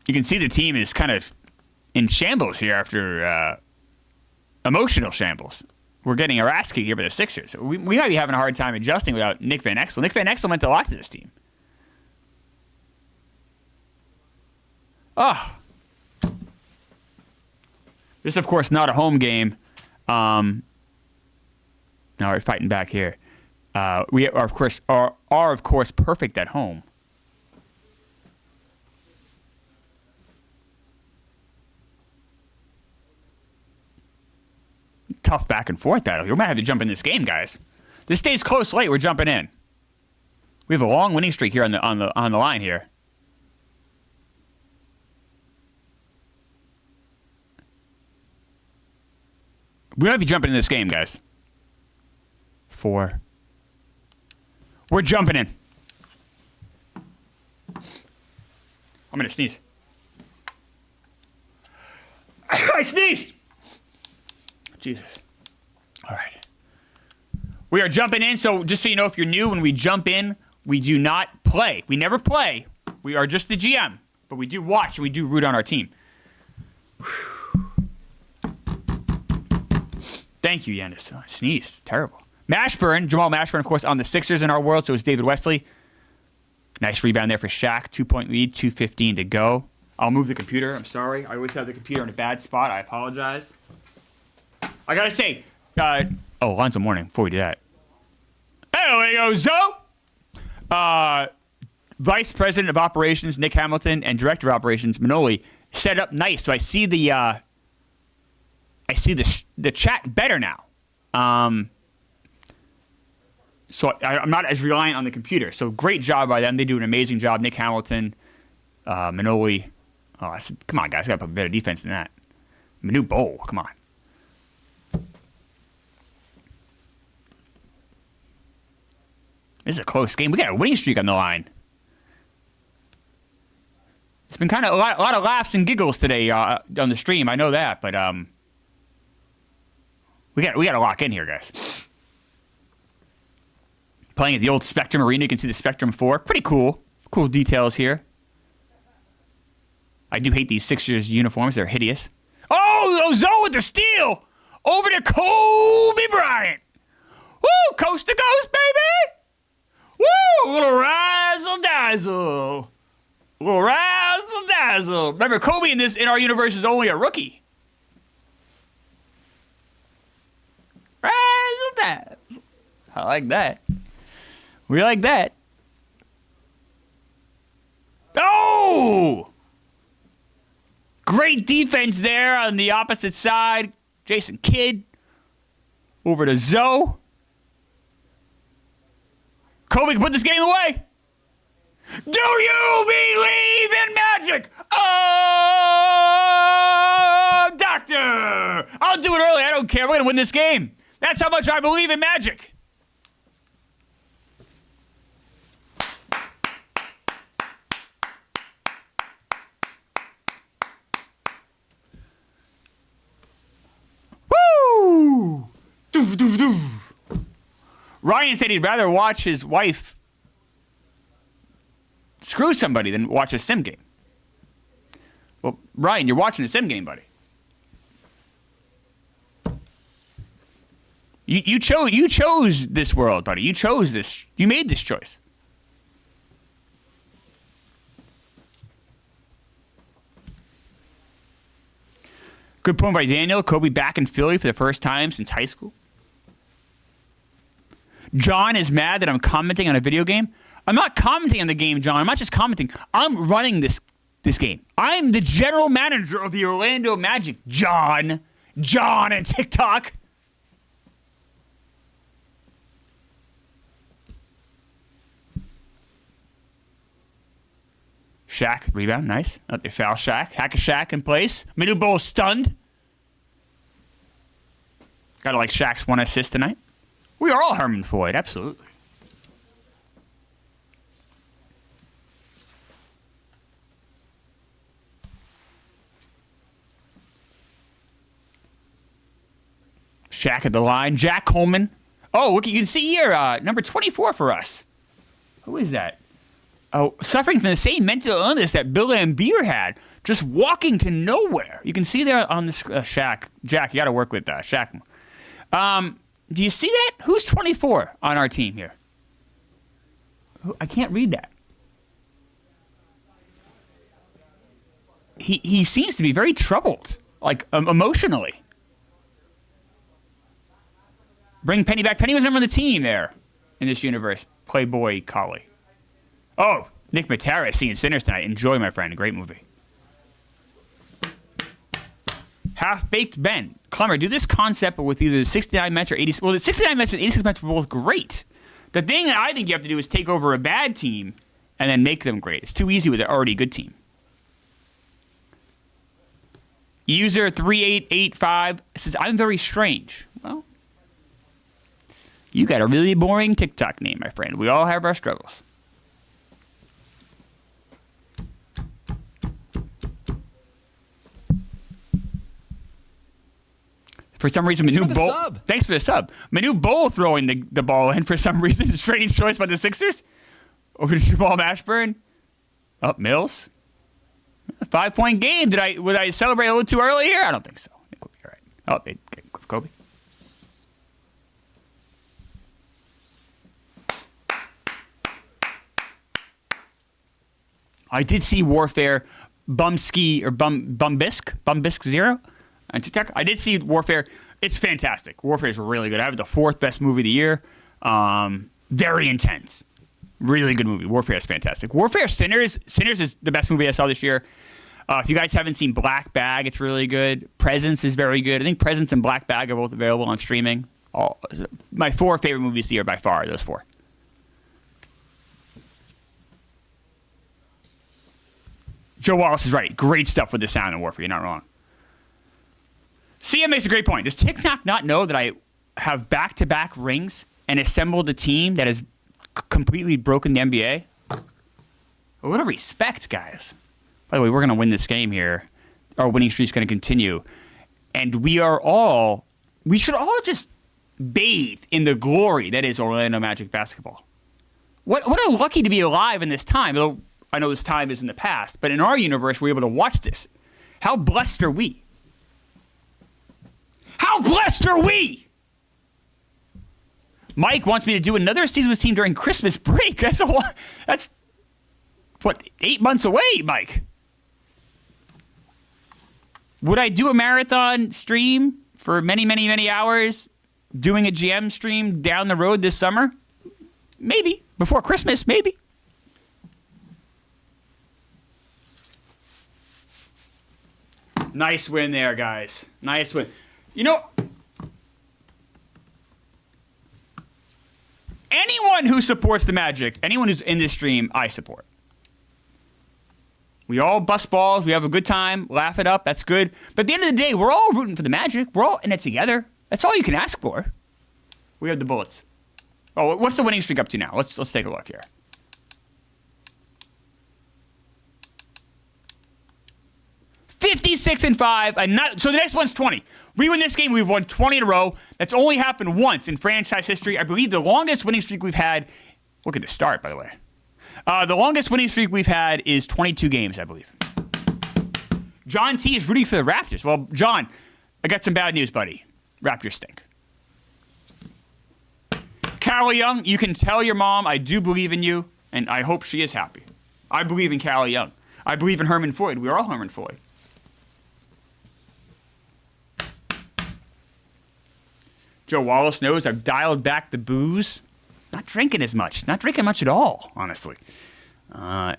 You can see the team is kind of in shambles here after emotional shambles. We're getting our ass kicked here by the Sixers. We might be having a hard time adjusting without Nick Van Exel. Nick Van Exel meant a lot to this team. Oh. This is, of course, not a home game. Now we're fighting back here. We are, of course, perfect at home. Tough back and forth battle. We might have to jump in this game, guys. This stays close late. We're jumping in. We have a long winning streak here on the line here. We might be jumping in this game, guys. 4. We're jumping in. I'm gonna sneeze. I sneezed. Jesus. All right. We are jumping in, so just so you know, if you're new, when we jump in, we do not play. We never play. We are just the GM, but we do watch and we do root on our team. Thank you, Yanis. Oh, I sneezed. Terrible. Mashburn, Jamal Mashburn, of course, on the Sixers in our world, so is David Wesley. Nice rebound there for Shaq. 2-point lead, 2:15 to go. I'll move the computer. I'm sorry. I always have the computer in a bad spot. I apologize. I gotta say, Oh, Alonzo Mourning, before we do that. There we go, Zoe! Vice President of Operations, Nick Hamilton, and Director of Operations, Manoli, set up nice. So I see the chat better now. So I'm not as reliant on the computer. So great job by them. They do an amazing job. Nick Hamilton, Manoli. Oh, I said, come on, guys. Got to put better defense than that. Manu Bowl. Come on. This is a close game. We got a winning streak on the line. It's been kind of a lot of laughs and giggles today on the stream. I know that, but we got to lock in here, guys. Playing at the old Spectrum Arena, you can see the Spectrum 4. Pretty cool. Cool details here. I do hate these Sixers uniforms. They're hideous. Oh, Zoe with the steal! Over to Kobe Bryant. Woo! Coast to coast, baby! Woo! A little razzle-dazzle. A little razzle-dazzle. Remember, Kobe in our universe is only a rookie. Razzle-dazzle. I like that. We like that. Oh! Great defense there on the opposite side. Jason Kidd. Over to Zoe. Kobe can put this game away. Do you believe in magic? Oh, doctor. I'll do it early. I don't care. We're going to win this game. That's how much I believe in magic. Woo! Doof, doof, doof. Ryan said he'd rather watch his wife screw somebody than watch a sim game. Well, Ryan, you're watching a sim game, buddy. You chose this world, buddy. You chose this. You made this choice. Good point by Daniel. Kobe back in Philly for the first time since high school. John is mad that I'm commenting on a video game. I'm not commenting on the game, John. I'm not just commenting. I'm running this game. I'm the general manager of the Orlando Magic, John. John and TikTok. Shaq, rebound, nice. They foul Shaq. Hack a Shaq in place. Middle Bowl stunned. Gotta like Shaq's one assist tonight. We are all Herman Floyd, absolutely. Shaq at the line. Jack Coleman. Oh, look, you can see here, number 24 for us. Who is that? Oh, suffering from the same mental illness that Bill Laimbeer had, just walking to nowhere. You can see there on this Shaq. Jack, you got to work with Shaq. Do you see that? Who's 24 on our team here? I can't read that. He seems to be very troubled, like emotionally. Bring Penny back. Penny was never on the team there in this universe. Playboy Collie. Oh, Nick Matera seeing Sinners tonight. Enjoy, my friend. Great movie. Half-Baked Ben. Klemmer, do this concept with either the 69 Mets or 80. Well, the 69 Mets and 86 Mets were both great. The thing that I think you have to do is take over a bad team and then make them great. It's too easy with an already good team. User 3885 says, I'm very strange. Well, you got a really boring TikTok name, my friend. We all have our struggles. For some reason, Manu Bowl. Thanks for the sub. Manu Bowl throwing the ball in for some reason. Strange choice by the Sixers. Over to Jamal Mashburn. Up Mills. A 5-point game. Would I celebrate a little too early here? I don't think so. I think we'll be all right. Oh, Kobe. I did see Warfare Bumski or Bumbisk 0 on TikTok. I did see Warfare It's fantastic. Warfare is really good. I have the 4th best movie of the year. Very intense. Really good movie. Warfare is fantastic. Warfare Sinners is the best movie I saw this year. If you guys haven't seen Black Bag, it's really good. Presence is very good. I think Presence and Black Bag are both available on streaming. My 4 favorite movies of the year by far, those 4. Joe Wallace is right. Great stuff with the sound in Warfare. You're not wrong. CM makes a great point. Does TikTok not know that I have back-to-back rings and assembled a team that has completely broken the NBA? A little respect, guys. By the way, we're going to win this game here. Our winning streak's going to continue. And we should all just bathe in the glory that is Orlando Magic basketball. What a lucky to be alive in this time. Though I know this time is in the past, but in our universe, we're able to watch this. How blessed are we? How blessed are we? Mike wants me to do another season with his team during Christmas break. That's 8 months away, Mike. Would I do a marathon stream for many, many, many hours doing a GM stream down the road this summer? Maybe. Before Christmas, maybe. Nice win there, guys. Nice win. You know, anyone who supports the Magic, anyone who's in this stream, I support. We all bust balls. We have a good time. Laugh it up. That's good. But at the end of the day, we're all rooting for the Magic. We're all in it together. That's all you can ask for. We have the Bullets. Oh, what's the winning streak up to now? Let's take a look here. $56-5. So the next one's 20. We win this game, we've won 20 in a row. That's only happened once in franchise history. I believe the longest winning streak we've had. Look at the start, by the way. The longest winning streak we've had is 22 games, I believe. John T is rooting for the Raptors. Well, John, I got some bad news, buddy. Raptors stink. Callie Young, you can tell your mom I do believe in you, and I hope she is happy. I believe in Callie Young. I believe in Herman Floyd. We are all Herman Floyd. Joe Wallace knows I've dialed back the booze. Not drinking as much. Not drinking much at all, honestly. I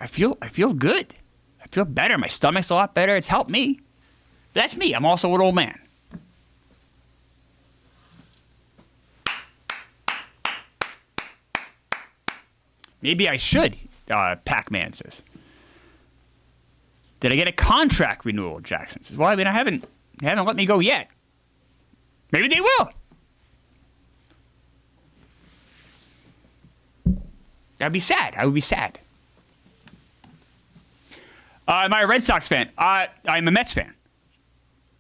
feel good. I feel better. My stomach's a lot better. It's helped me. That's me. I'm also an old man. Maybe I should, Pac-Man says. Did I get a contract renewal, Jackson says. Well, I mean, they haven't let me go yet. Maybe they will. That'd be sad. I would be sad. Am I a Red Sox fan? I'm a Mets fan.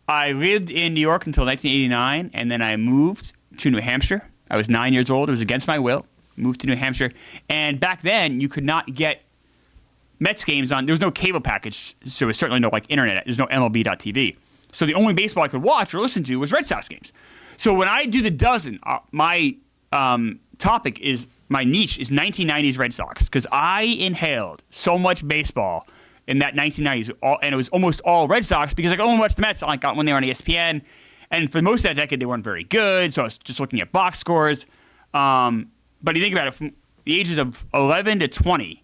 I lived in New York until 1989, and then I moved to New Hampshire. I was 9 years old. It was against my will. Moved to New Hampshire. And back then, you could not get Mets games on. There was no cable package, so there was certainly no internet. There's no MLB.TV. So the only baseball I could watch or listen to was Red Sox games. So when I do the dozen, my topic is, my niche is 1990s Red Sox, because I inhaled so much baseball in that 1990s, and it was almost all Red Sox, because I could only watch the Mets when they were on ESPN, and for most of that decade, they weren't very good, so I was just looking at box scores. But you think about it, from the ages of 11 to 20,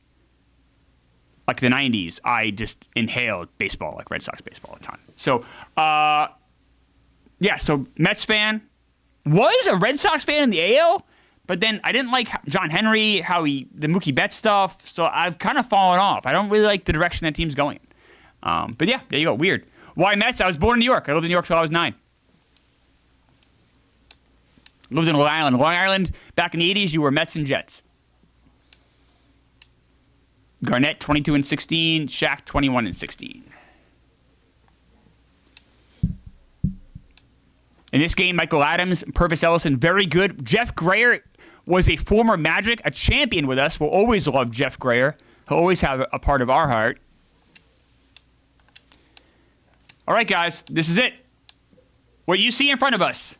like the 90s, I just inhaled baseball, like Red Sox baseball all the time. So, so Mets fan. Was a Red Sox fan in the AL, but then I didn't like John Henry, the Mookie Betts stuff, so I've kind of fallen off. I don't really like the direction that team's going. But yeah, there you go. Weird. Why Mets? I was born in New York. I lived in New York till I was 9. Lived in Long Island. Long Island, back in the 80s, you were Mets and Jets. Garnett, 22-16. Shaq, 21-16. In this game, Michael Adams, Purvis Ellison, very good. Jeff Grayer was a former Magic, a champion with us. We'll always love Jeff Grayer. He'll always have a part of our heart. All right, guys, this is it. What you see in front of us,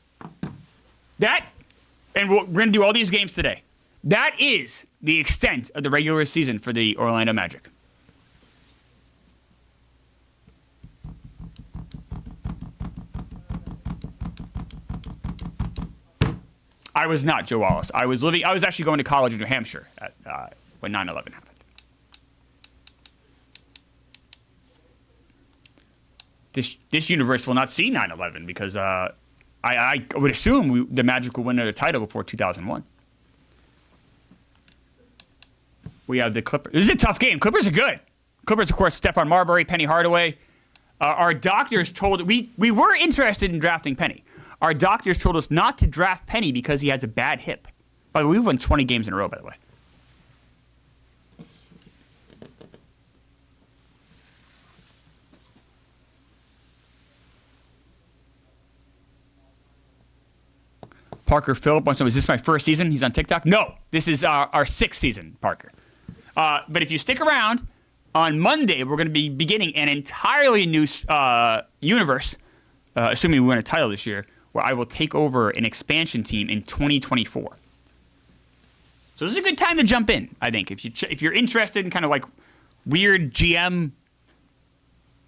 and we're going to do all these games today. That is the extent of the regular season for the Orlando Magic. I was not Joe Wallace. I was actually going to college in New Hampshire when 9/11 happened. This universe will not see 9/11 because I would assume the Magic will win the title before 2001. We have the Clippers. This is a tough game. Clippers are good. Clippers, of course, Stephon Marbury, Penny Hardaway. Our doctors told we were interested in drafting Penny. Our doctors told us not to draft Penny because he has a bad hip. By the way, we've won 20 games in a row, by the way. Parker Phillip wants to know, is this my first season? He's on TikTok. No, this is our sixth season, Parker. But if you stick around, on Monday, we're going to be beginning an entirely new universe, assuming we win a title this year, where I will take over an expansion team in 2024. So this is a good time to jump in, I think. If you're interested in kind of like weird GM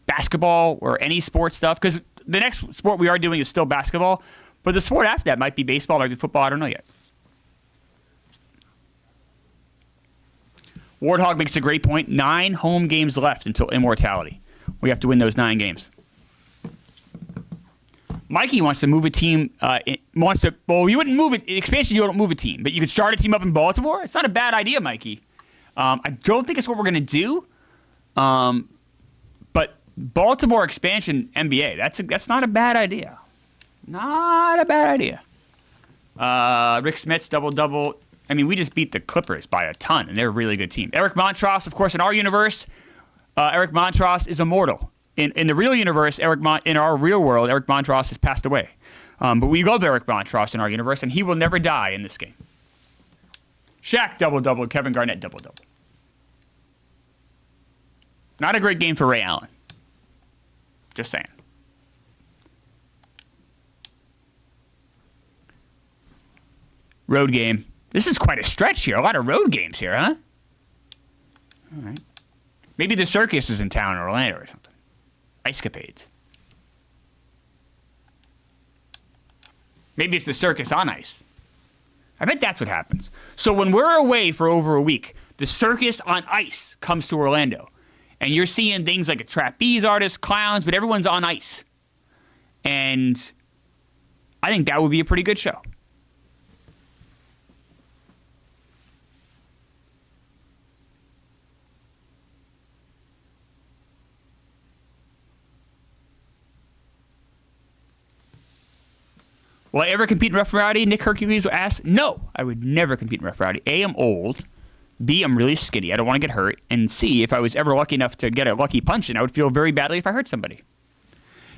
basketball or any sports stuff, because the next sport we are doing is still basketball, but the sport after that might be baseball, might be football, I don't know yet. Warthog makes a great point. 9 home games left until immortality. We have to win those 9 games. Mikey wants to move a team. Well, you wouldn't move it. In expansion, you don't move a team. But you could start a team up in Baltimore. It's not a bad idea, Mikey. I don't think it's what we're going to do. But Baltimore expansion NBA, that's not a bad idea. Not a bad idea. Rick Smith's double-double. I mean, we just beat the Clippers by a ton, and they're a really good team. Eric Montross, of course, in our universe, Eric Montross is immortal. In the real universe, in our real world, Eric Montross has passed away. But we love Eric Montross in our universe, and he will never die in this game. Shaq, double-double. Kevin Garnett, double-double. Not a great game for Ray Allen. Just saying. Road game. This is quite a stretch here. A lot of road games here, huh? All right. Maybe the circus is in town in Orlando or something. Ice Capades. Maybe it's the circus on ice. I bet that's what happens. So when we're away for over a week, the circus on ice comes to Orlando. And you're seeing things like a trapeze artist, clowns, but everyone's on ice. And I think that would be a pretty good show. Will I ever compete in Rough Rowdy? Nick Hercules asked. No, I would never compete in Rough Rowdy. A, I'm old. B, I'm really skinny. I don't want to get hurt. And C, if I was ever lucky enough to get a lucky punch in, I would feel very badly if I hurt somebody.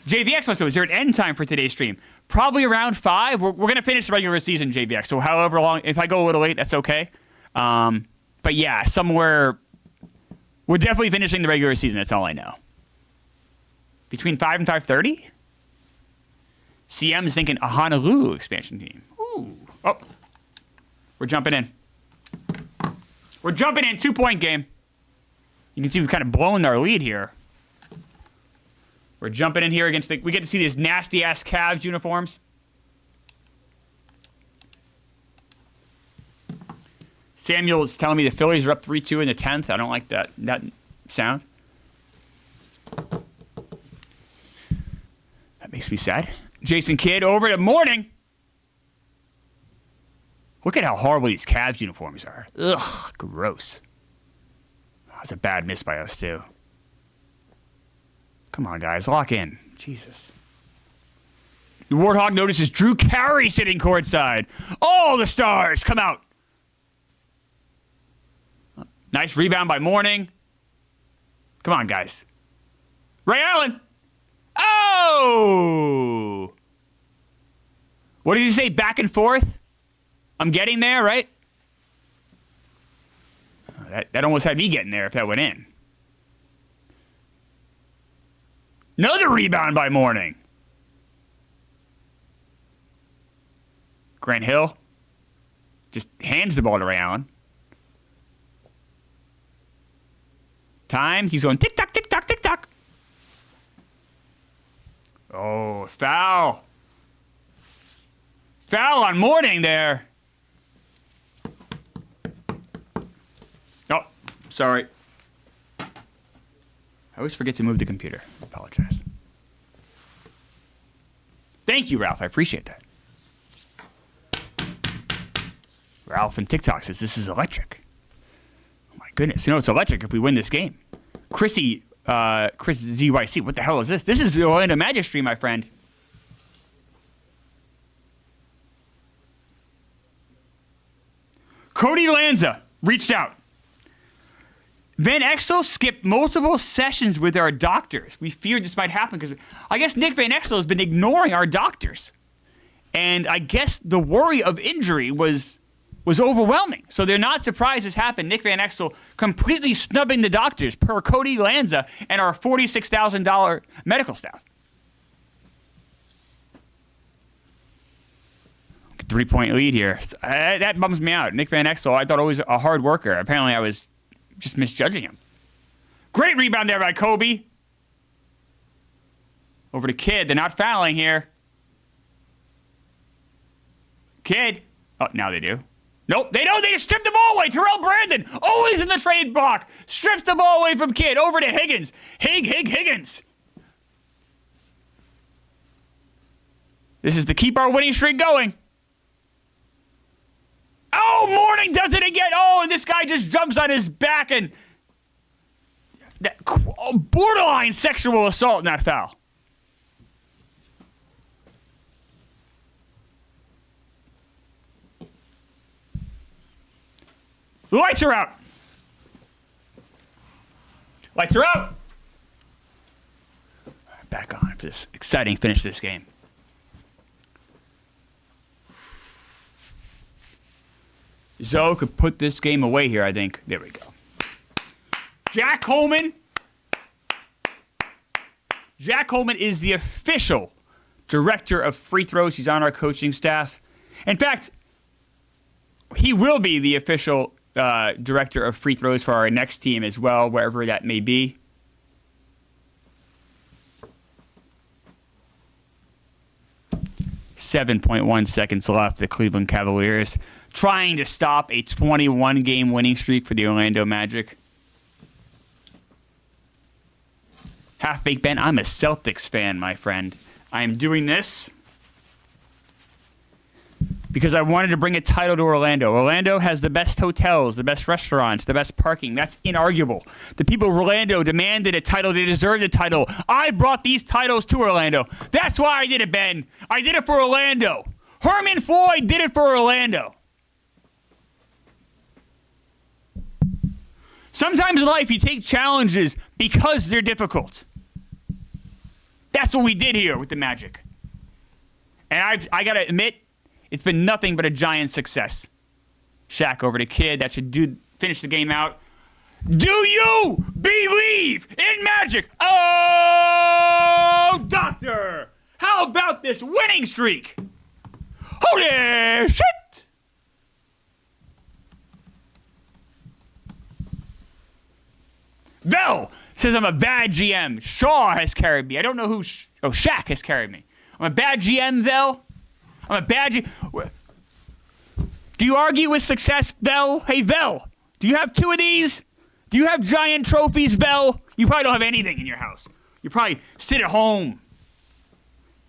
JVX wants to know, is there an end time for today's stream? Probably around 5. We're going to finish the regular season, JVX. So however long, if I go a little late, that's okay. But yeah, somewhere, we're definitely finishing the regular season. That's all I know. Between 5 and 5:30? CM is thinking a Honolulu expansion team. Ooh. Oh. We're jumping in. We're jumping in. 2-point game. You can see we've kind of blown our lead here. We're jumping in here against we get to see these nasty-ass Cavs uniforms. Samuel is telling me the Phillies are up 3-2 in the 10th. I don't like that sound. That makes me sad. Jason Kidd over to morning. Look at how horrible these Cavs uniforms are. Ugh, gross. That's a bad miss by us, too. Come on, guys, lock in. Jesus. The Warthog notices Drew Carey sitting courtside. All the stars come out. Nice rebound by Mourning. Come on, guys. Ray Allen. Oh! What did he say? Back and forth? I'm getting there, right? That almost had me getting there if that went in. Another rebound by Mourning. Grant Hill just hands the ball to Ray Allen. Time. He's going tick-tock, tick-tock, tick-tock. Oh, foul. Foul on Morning there. Oh, sorry. I always forget to move the computer. I apologize. Thank you, Ralph. I appreciate that. Ralph and TikTok says this is electric. Oh my goodness. You know it's electric if we win this game. Chris ZYC, what the hell is this? This is the Orlando Magic stream, my friend. Cody Lanza reached out. Van Exel skipped multiple sessions with our doctors. We feared this might happen because I guess Nick Van Exel has been ignoring our doctors. And I guess the worry of injury was overwhelming. So they're not surprised this happened. Nick Van Exel completely snubbing the doctors per Cody Lanza and our $46,000 medical staff. 3-point lead here. That bums me out. Nick Van Exel, I thought always a hard worker. Apparently I was just misjudging him. Great rebound there by Kobe. Over to Kidd. They're not fouling here. Kidd. Oh, now they do. Nope, they don't. They just stripped the ball away. Terrell Brandon, always in the trade block. Strips the ball away from Kidd. Over to Higgins. Higgins. This is to keep our winning streak going. Oh, Morning does it again. Oh, and this guy just jumps on his back and borderline sexual assault in that foul. The lights are out. Lights are out. Back on for this exciting finish to this game. Zoe could put this game away here, I think. There we go. Jack Coleman. Jack Coleman is the official director of free throws. He's on our coaching staff. In fact, he will be the official director of free throws for our next team as well, wherever that may be. .1 seconds left. The Cleveland Cavaliers trying to stop a 21-game winning streak for the Orlando Magic. Half-Baked Ben, I'm a Celtics fan, my friend. I am doing this because I wanted to bring a title to Orlando. Orlando has the best hotels, the best restaurants, the best parking. That's inarguable. The people of Orlando demanded a title. They deserved a title. I brought these titles to Orlando. That's why I did it, Ben. I did it for Orlando. Herman Floyd did it for Orlando. Sometimes in life you take challenges because they're difficult. That's what we did here with the Magic. And I got to admit, it's been nothing but a giant success. Shaq over to Kidd. That should finish the game out. Do you believe in magic? Oh, doctor! How about this winning streak? Holy shit! Vel says I'm a bad GM. Shaw has carried me. I don't know who... Shaq has carried me. I'm a bad GM, Vel. I'm a bad GM. Do you argue with success, Vel? Hey, Vel, do you have 2 of these? Do you have giant trophies, Vel? You probably don't have anything in your house. You probably sit at home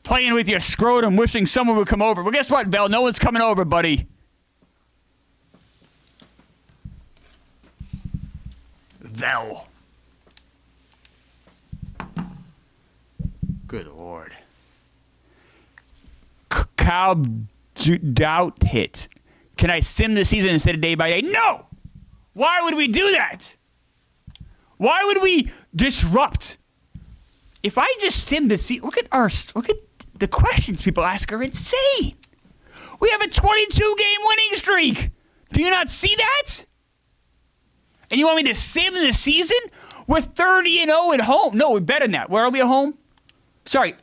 playing with your scrotum, wishing someone would come over. Well, guess what, Vel? No one's coming over, buddy. Vel. Good Lord. Cow doubt hit. Can I sim the season instead of day by day? No! Why would we do that? Why would we disrupt? If I just sim the season, look at the questions people ask are insane. We have a 22-game winning streak. Do you not see that? And you want me to sim the season? We're 30-0 at home. No, we're better than that. Where are we at home? Sorry,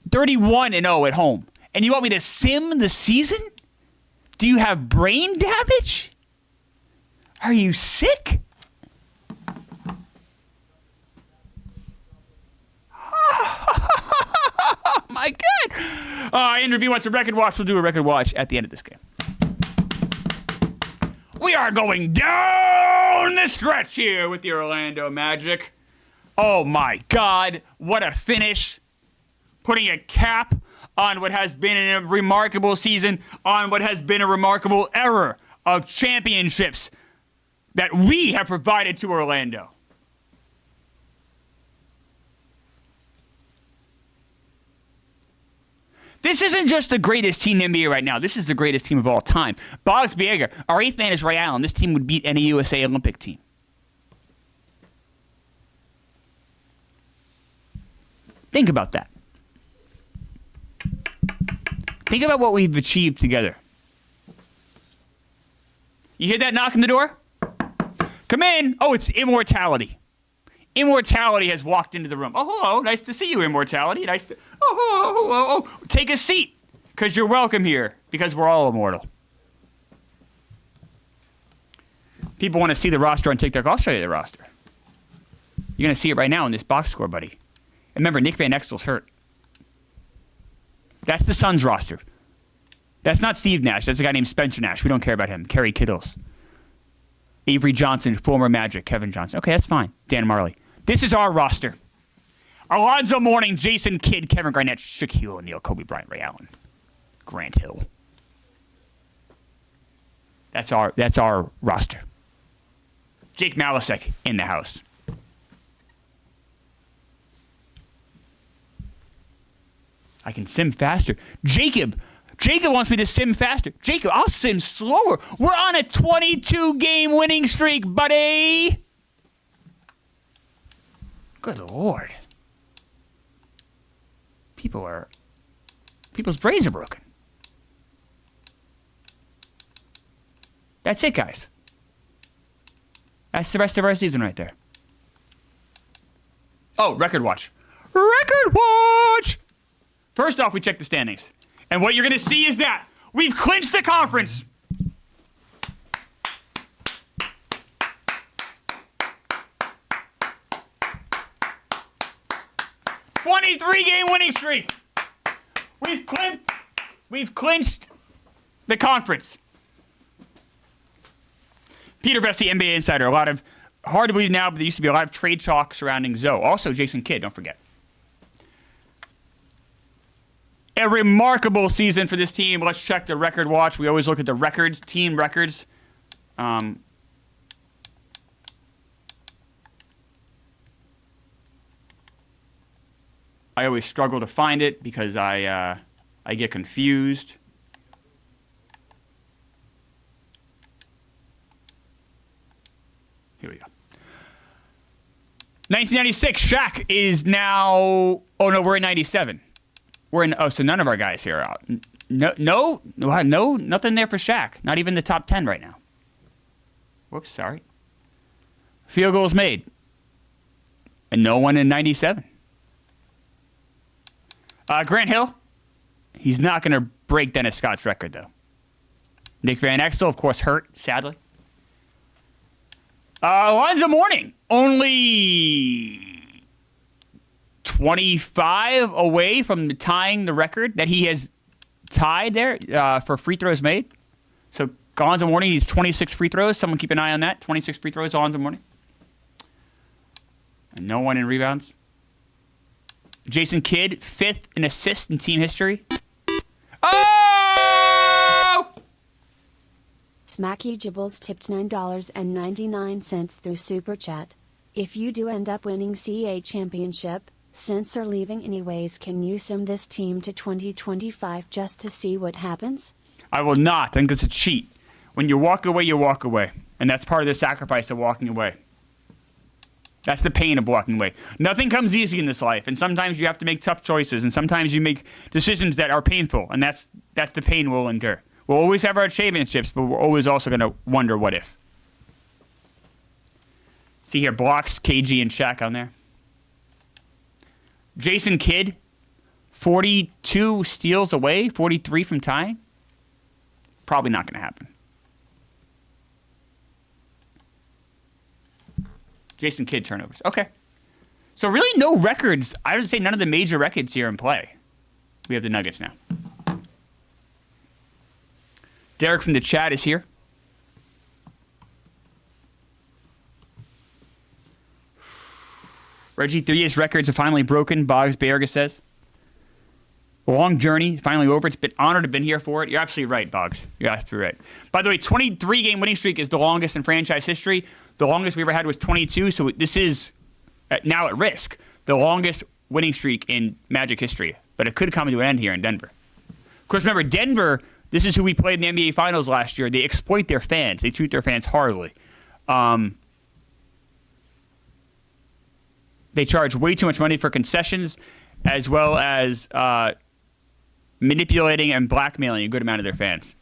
31-0 at home. And you want me to sim the season? Do you have brain damage? Are you sick? Oh my God. Andrew B wants a record watch. We'll do a record watch at the end of this game. We are going down the stretch here with the Orlando Magic. Oh my God, what a finish. Putting a cap on what has been a remarkable season, on what has been a remarkable era of championships that we have provided to Orlando. This isn't just the greatest team in the NBA right now. This is the greatest team of all time. Boggs Biega, our eighth man is Ray Allen. This team would beat any USA Olympic team. Think about that. Think about what we've achieved together. You hear that knock on the door? Come in. Oh, it's Immortality. Immortality has walked into the room. Oh, hello. Nice to see you, Immortality. Nice to... Oh. Take a seat, because you're welcome here, because we're all immortal. People want to see the roster on TikTok. I'll show you the roster. You're going to see it right now in this box score, buddy. And remember, Nick Van Exel's hurt. That's the Suns roster. That's not Steve Nash. That's a guy named Spencer Nash. We don't care about him. Kerry Kittles. Avery Johnson, former Magic. Kevin Johnson. Okay, that's fine. Dan Marley. This is our roster. Alonzo Mourning, Jason Kidd, Kevin Garnett, Shaquille O'Neal, Kobe Bryant, Ray Allen, Grant Hill. That's our roster. Jake Malasek in the house. I can sim faster. Jacob wants me to sim faster. Jacob, I'll sim slower. We're on a 22-game winning streak, buddy. Good Lord. People's brains are broken. That's it, guys. That's the rest of our season right there. Oh, record watch. Record watch! First off, we check the standings. And what you're going to see is that we've clinched the conference. Three-game winning streak. We've clinched the conference. Peter Bessie, NBA Insider. A lot of, hard to believe now, but there used to be a lot of trade talk surrounding Zoe. Also, Jason Kidd, don't forget. A remarkable season for this team. Let's check the record watch. We always look at the records, team records. I always struggle to find it because I get confused. Here we go. 1996, Shaq is now... Oh, no, we're in 97. So none of our guys here are out. No, nothing there for Shaq. Not even the top 10 right now. Whoops, sorry. Field goals made. And no one in 97. Grant Hill, he's not going to break Dennis Scott's record, though. Nick Van Exel, of course, hurt, sadly. Alonzo Mourning, only 25 away from tying the record that he has tied there for free throws made. So Alonzo Mourning, he's 26 free throws. Someone keep an eye on that. 26 free throws, Alonzo Mourning. And no one in rebounds. Jason Kidd, 5th in assists in team history. Oh! Smacky Jibbles tipped $9.99 through Super Chat. If you do end up winning CA Championship, since are leaving anyways, can you sim this team to 2025 just to see what happens? I will not. I think it's a cheat. When you walk away, you walk away. And that's part of the sacrifice of walking away. That's the pain of walking away. Nothing comes easy in this life, and sometimes you have to make tough choices, and sometimes you make decisions that are painful, and that's the pain we'll endure. We'll always have our championships, but we're always also going to wonder what if. See here, blocks, KG, and Shaq on there. Jason Kidd, 42 steals away, 43 from tying. Probably not going to happen. Jason Kidd turnovers. Okay. So really no records. I would say none of the major records here in play. We have the Nuggets now. Derek from the chat is here. Reggie, 3 years records are finally broken, Boggs Berga says. Long journey, finally over. It's been honored to have been here for it. You're absolutely right, Boggs. You're absolutely right. By the way, 23-game winning streak is the longest in franchise history. The longest we ever had was 22, so this is now at risk. The longest winning streak in Magic history. But it could come to an end here in Denver. Of course, remember, Denver, this is who we played in the NBA Finals last year. They exploit their fans. They treat their fans horribly. They charge way too much money for concessions, as well as manipulating and blackmailing a good amount of their fans.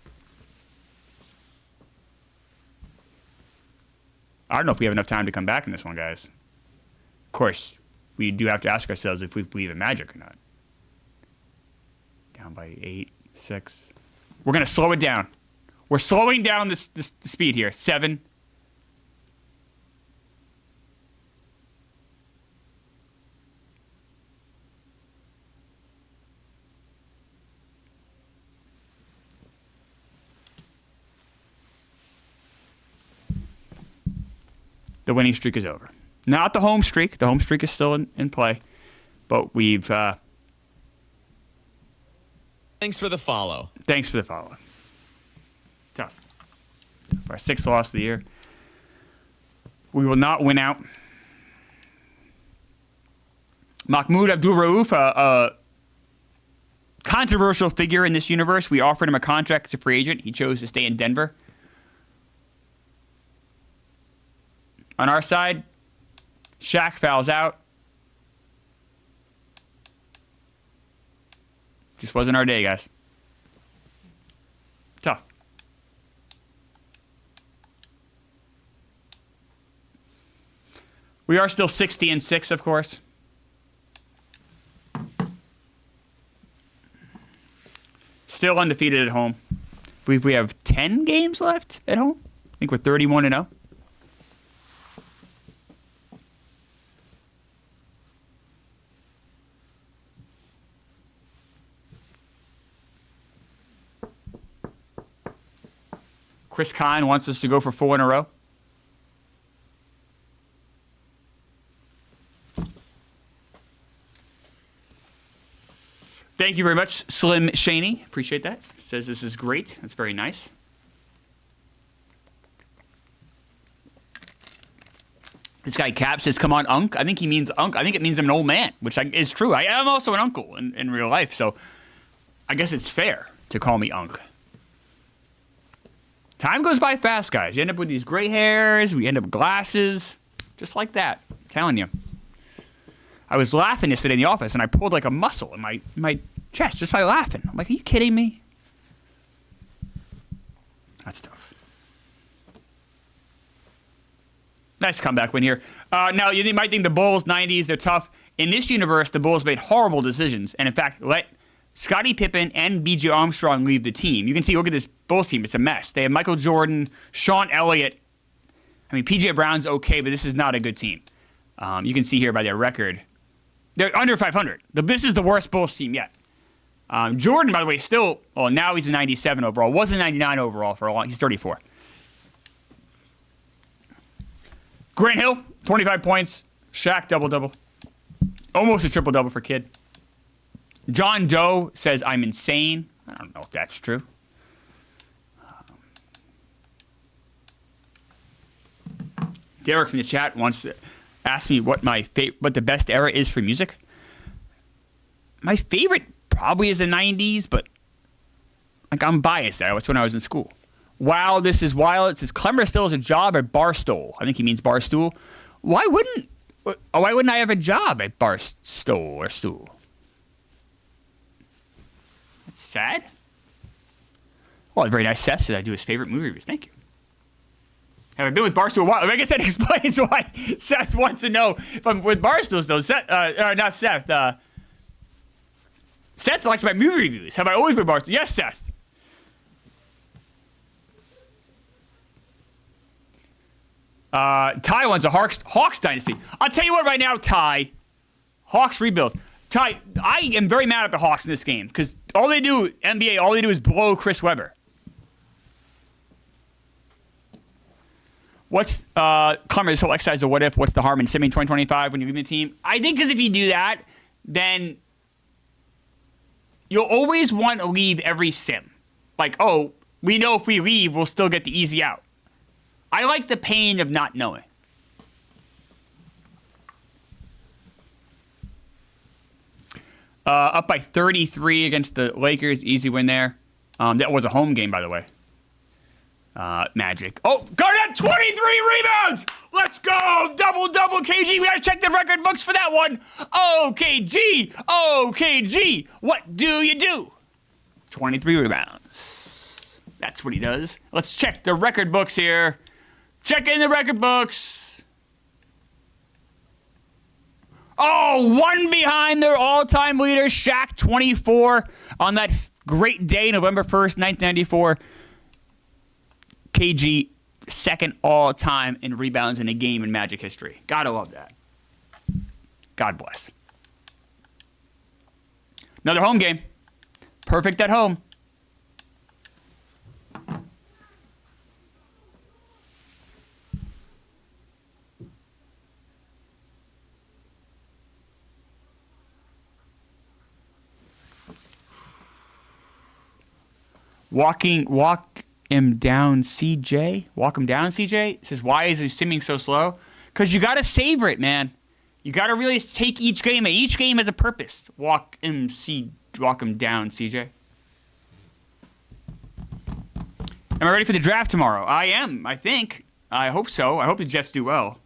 I don't know if we have enough time to come back in this one, guys. Of course, we do have to ask ourselves if we believe in Magic or not. Down by 8, 6. We're going to slow it down. We're slowing down the speed here. 7. The winning streak is over. Not the home streak. The home streak is still in play. But we've... Thanks for the follow. Thanks for the follow. Tough. Our 6th loss of the year. We will not win out. Mahmoud Abdul-Rauf, a controversial figure in this universe. We offered him a contract as a free agent. He chose to stay in Denver. On our side, Shaq fouls out. Just wasn't our day, guys. Tough. We are still 60-6, of course. Still undefeated at home. I believe we have 10 games left at home. I think we're 31-0. Chris Kahn wants us to go for 4 in a row. Thank you very much, Slim Shaney. Appreciate that. Says this is great. That's very nice. This guy Cap says, come on, Unc. I think he means Unc. I think it means I'm an old man, which is true. I am also an uncle in real life, so I guess it's fair to call me Unc. Time goes by fast, guys. You end up with these gray hairs. We end up with glasses. Just like that. I'm telling you. I was laughing yesterday in the office, and I pulled like a muscle in my chest just by laughing. I'm like, are you kidding me? That's tough. Nice comeback win here. Now, you might think the Bulls, 90s, they're tough. In this universe, the Bulls made horrible decisions, and in fact, let Scottie Pippen and B.J. Armstrong leave the team. You can see, look at this Bulls team. It's a mess. They have Michael Jordan, Sean Elliott. I mean, P.J. Brown's okay, but this is not a good team. You can see here by their record. They're under 500. This is the worst Bulls team yet. Jordan, by the way, still, well, now he's a 97 overall. Was a 99 overall for a long, he's 34. Grant Hill, 25 points. Shaq, double-double. Almost a triple-double for Kidd. John Doe says, I'm insane. I don't know if that's true. Derek from the chat wants to ask me what what the best era is for music. My favorite probably is the 90s, but like I'm biased. That was when I was in school. Wow, this is wild. It says Klemmer still has a job at Barstool. I think he means Barstool. Why wouldn't I have a job at Barstool or Stool? That's sad. Well, very nice. Seth said I do his favorite movie reviews. Thank you. Have I been with Barstool a while? I guess that explains why Seth wants to know if I'm with Barstool still. Seth, not Seth. Seth likes my movie reviews. Have I always been Barstool? Yes, Seth. Ty wants a Hawks dynasty. I'll tell you what right now, Ty. Hawks rebuild. Ty, I am very mad at the Hawks in this game because NBA, all they do is blow Chris Webber. What's Klemmer, this whole exercise of what if, what's the harm in simming 2025 when you leave the team? I think because if you do that, then you'll always want to leave every sim. Like, oh, we know if we leave, we'll still get the easy out. I like the pain of not knowing. Up by 33 against the Lakers. Easy win there. That was a home game, by the way. Magic. Oh, Garnett, 23 rebounds! Let's go! Double-double, KG. We got to check the record books for that one. Oh, KG. Oh, KG. What do you do? 23 rebounds. That's what he does. Let's check the record books here. Check in the record books. Oh, one behind their all-time leader, Shaq, 24, on that great day, November 1st, 1994. KG, second all-time in rebounds in a game in Magic history. Gotta love that. God bless. Another home game. Perfect at home. Walk him down, CJ. Walk him down, CJ. It says, why is he simming so slow? Because you got to savor it, man. You got to really take each game. Each game has a purpose. Walk him down, CJ. Am I ready for the draft tomorrow? I am, I think. I hope so. I hope the Jets do well.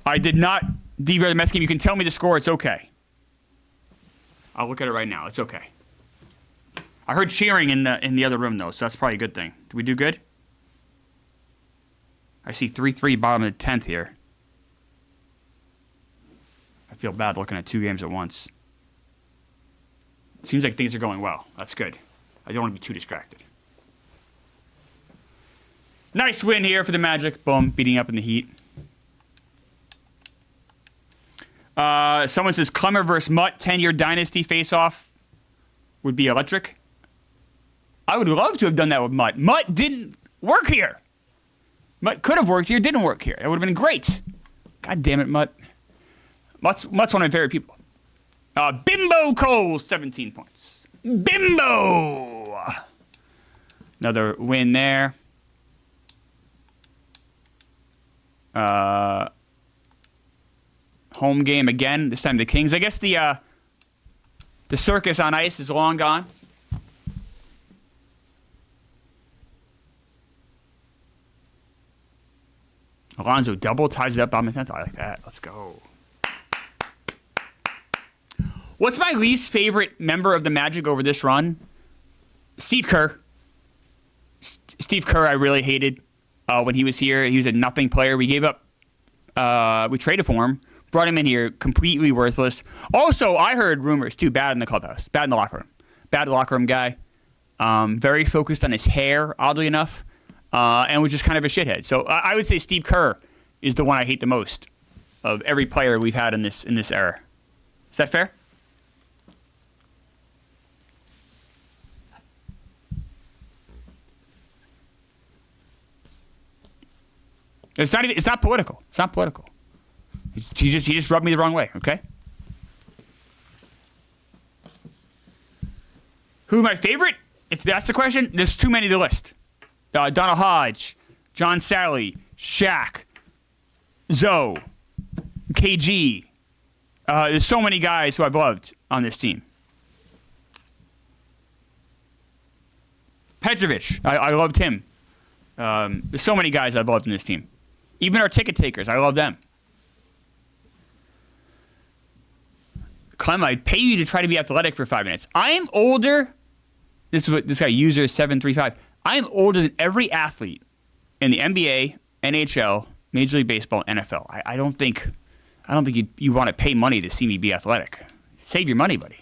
I did not DVR the Mets game. You can tell me the score. It's okay. I'll look at it right now. It's okay. I heard cheering in the other room, though, so that's probably a good thing. Did we do good? I see 3-3 bottom of the 10th here. I feel bad looking at two games at once. Seems like things are going well. That's good. I don't want to be too distracted. Nice win here for the Magic. Boom, beating up in the Heat. Someone says Klemmer versus Mutt 10-year dynasty face-off would be electric. I would love to have done that with Mutt. Mutt didn't work here. Mutt could have worked here, didn't work here. It would have been great. God damn it, Mutt. Mutt's one of my favorite people. Bimbo Cole, 17 points. Bimbo! Another win there. Home game again. This time the Kings. I guess the circus on ice is long gone. Alonzo double ties it up on the 10th. I like that. Let's go. What's my least favorite member of the Magic over this run? Steve Kerr. Steve Kerr I really hated when he was here. He was a nothing player. We gave up. We traded for him. Brought him in here, completely worthless. Also, I heard rumors, too, bad in the clubhouse. Bad in the locker room. Bad locker room guy. Very focused on his hair, oddly enough. And was just kind of a shithead. So I would say Steve Kerr is the one I hate the most of every player we've had in this era. Is that fair? It's not political. It's not political. He just rubbed me the wrong way, okay? Who my favorite? If that's the question, there's too many to list. Donald Hodge, John Sally, Shaq, Zoe, KG. There's so many guys who I've loved on this team. Petrovic, I loved him. There's so many guys I've loved in this team. Even our ticket takers, I love them. Clem, I'd pay you to try to be athletic for 5 minutes. I'm older. This is what this guy user 735. I'm older than every athlete in the NBA, NHL, Major League Baseball, NFL. I don't think you want to pay money to see me be athletic. Save your money, buddy.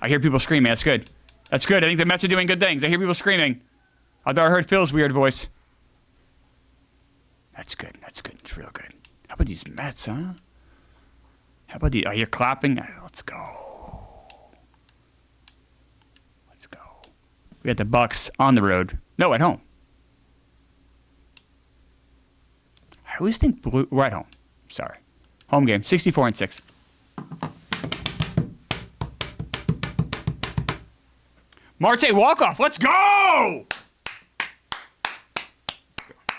I hear people screaming. That's good. That's good. I think the Mets are doing good things. I hear people screaming. I thought I heard Phil's weird voice. That's good. That's good. It's real good. How about these Mets, huh? How about the? Oh, you're clapping. Let's go. Let's go. We got the Bucks on the road. No, at home. I always think blue. We're at home. Sorry. Home game. 64-6. Marte walk-off. Let's go!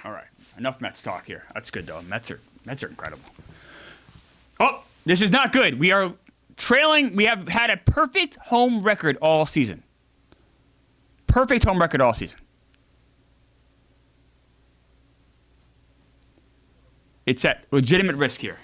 All right. Enough Mets talk here. That's good, though. Mets are incredible. Oh, this is not good. We are trailing. We have had a perfect home record all season. Perfect home record all season. It's at legitimate risk here.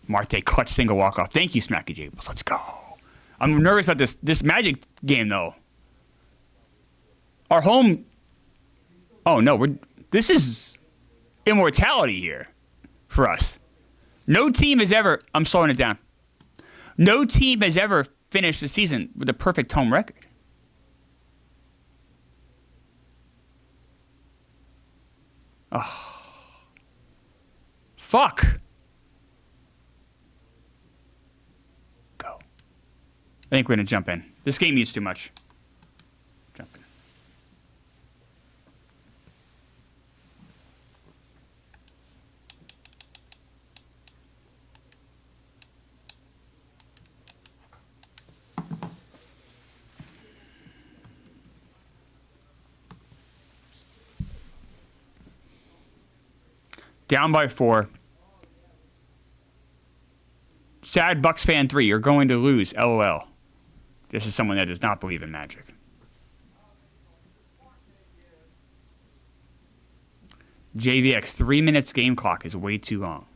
Marte clutch single walk off. Thank you, Smacky Jables. Let's go. I'm nervous about this Magic game though. Our home. Oh no, this is immortality here for us. No team has ever. I'm slowing it down. No team has ever finished the season with a perfect home record. Oh. Fuck. Go. I think we're going to jump in. This game needs too much. Jump in. Down by 4. Sad Bucks fan 3. You're going to lose. LOL. This is someone that does not believe in Magic. JVX, 3 minutes game clock is way too long.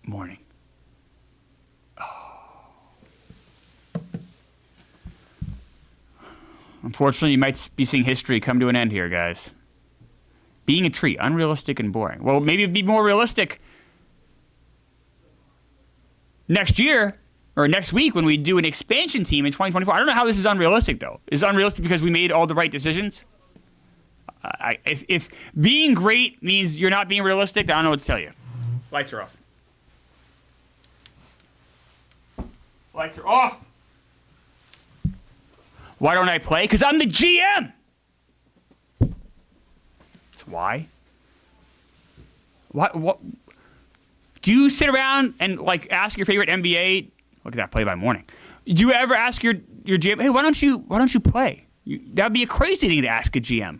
Morning. Unfortunately, you might be seeing history come to an end here, guys. Being a tree, unrealistic and boring. Well, maybe it'd be more realistic next year or next week when we do an expansion team in 2024. I don't know how this is unrealistic, though. Is it unrealistic because we made all the right decisions? If being great means you're not being realistic, I don't know what to tell you. Lights are off. Lights are off. Why don't I play? Because I'm the GM. That's why. What? Do you sit around and like ask your favorite NBA? Look at that play by morning. Do you ever ask your GM? Hey, why don't you play? That'd be a crazy thing to ask a GM.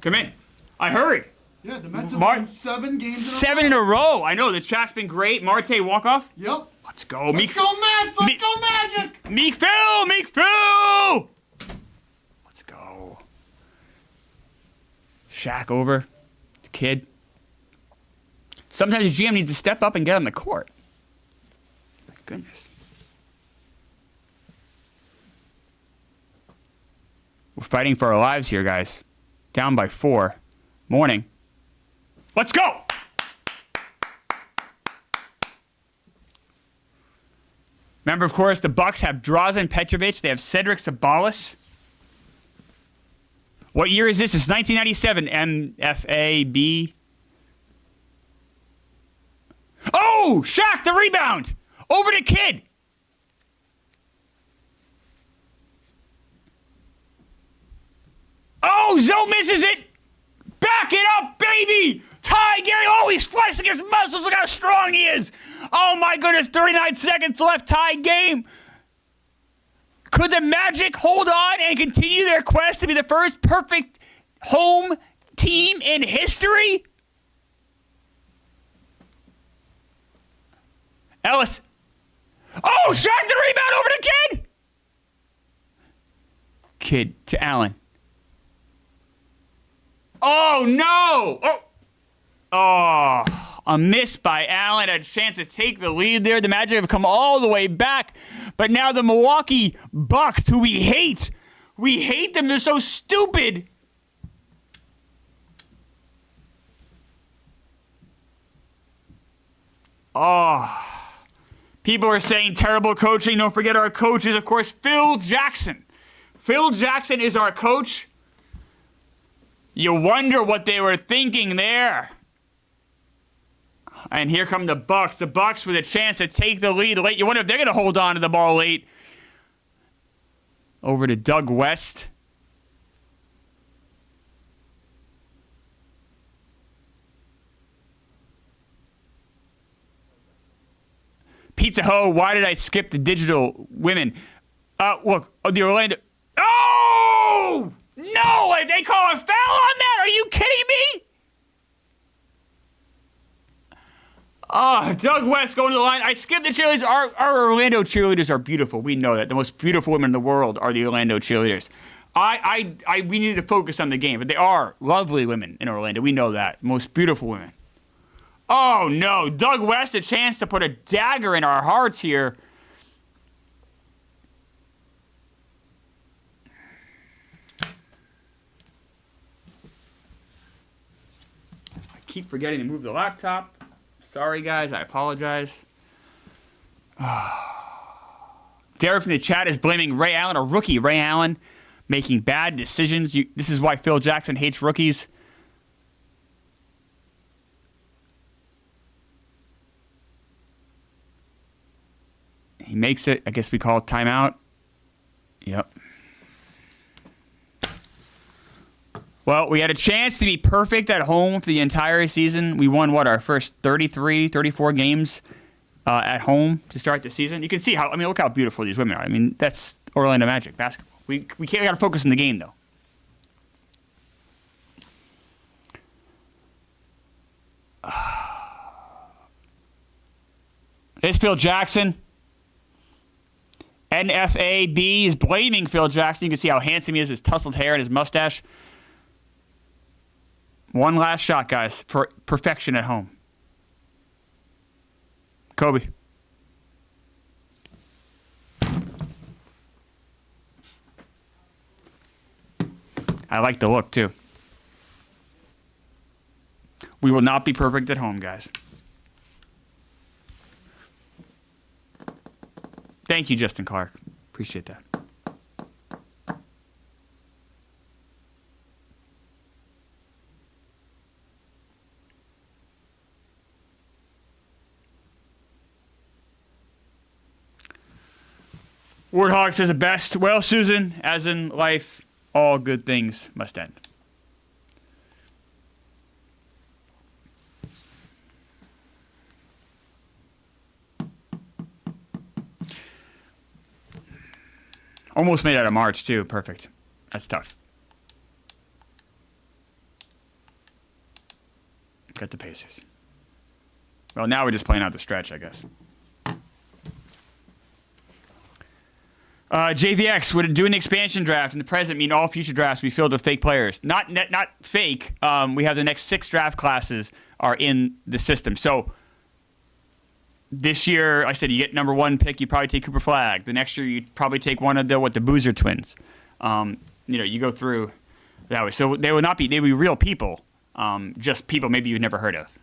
Come in. I hurried. Yeah, the Mets have won 7 games in a row. I know the chat's been great. Marte walk off. Yep. Let's go, Let's go Mets! Let's go Magic! Meek Phil! Let's go. Shaq over. It's a kid. Sometimes the GM needs to step up and get on the court. My goodness. We're fighting for our lives here, guys. Down by 4. Morning. Let's go! Remember, of course, the Bucks have Drazen Petrovic. They have Cedric Sabalas. What year is this? It's 1997. MFAB. Oh! Shaq, the rebound! Over to Kidd! Oh, Zoe misses it! Back it up, baby! Ty Gary, oh, he's flexing his muscles. Look how strong he is. Oh, my goodness, 39 seconds left, tie game. Could the Magic hold on and continue their quest to be the first perfect home team in history? Ellis. Oh, Shaq the rebound over to Kidd. Kidd to Allen. Oh, no. Oh, a miss by Allen. Had a chance to take the lead there. The Magic have come all the way back. But now the Milwaukee Bucks, who we hate them. They're so stupid. People are saying terrible coaching. Don't forget our coach is, of course, Phil Jackson. Phil Jackson is our coach. You wonder what they were thinking there. And here come the Bucks. The Bucks with a chance to take the lead late. You wonder if they're going to hold on to the ball late. Over to Doug West. Pizza Ho, why did I skip the digital women? Look, the Orlando... Oh! No! They call a foul on that? Are you kidding me? Doug West going to the line. I skipped the cheerleaders. Our Orlando cheerleaders are beautiful. We know that. The most beautiful women in the world are the Orlando cheerleaders. We need to focus on the game, but they are lovely women in Orlando. We know that. Most beautiful women. Oh, no. Doug West, a chance to put a dagger in our hearts here. I keep forgetting to move the laptop. Sorry, guys. I apologize. Derek from the chat is blaming Ray Allen, a rookie. Ray Allen making bad decisions. This is why Phil Jackson hates rookies. He makes it. I guess we call it timeout. Yep. Well, we had a chance to be perfect at home for the entire season. We won, our first 33, 34 games at home to start the season. You can see look how beautiful these women are. I mean, that's Orlando Magic basketball. We got to focus on the game, though. There's Phil Jackson. NFAB is blaming Phil Jackson. You can see how handsome he is, his tousled hair and his mustache. One last shot, guys, for perfection at home. Kobe. I like the look, too. We will not be perfect at home, guys. Thank you, Justin Clark. Appreciate that. Warthog says the best. Well, Susan, as in life, all good things must end. Almost made it out of March, too. Perfect. That's tough. Got the Pacers. Well, now we're just playing out the stretch, I guess. JVX, would doing the expansion draft in the present mean all future drafts be filled with fake players? Not fake. We have the next 6 draft classes are in the system. So this year, like I said, you get number 1 pick, you probably take Cooper Flagg. The next year, you probably take one of the Boozer twins. You go through that way. So they would be real people, just people maybe you've never heard of.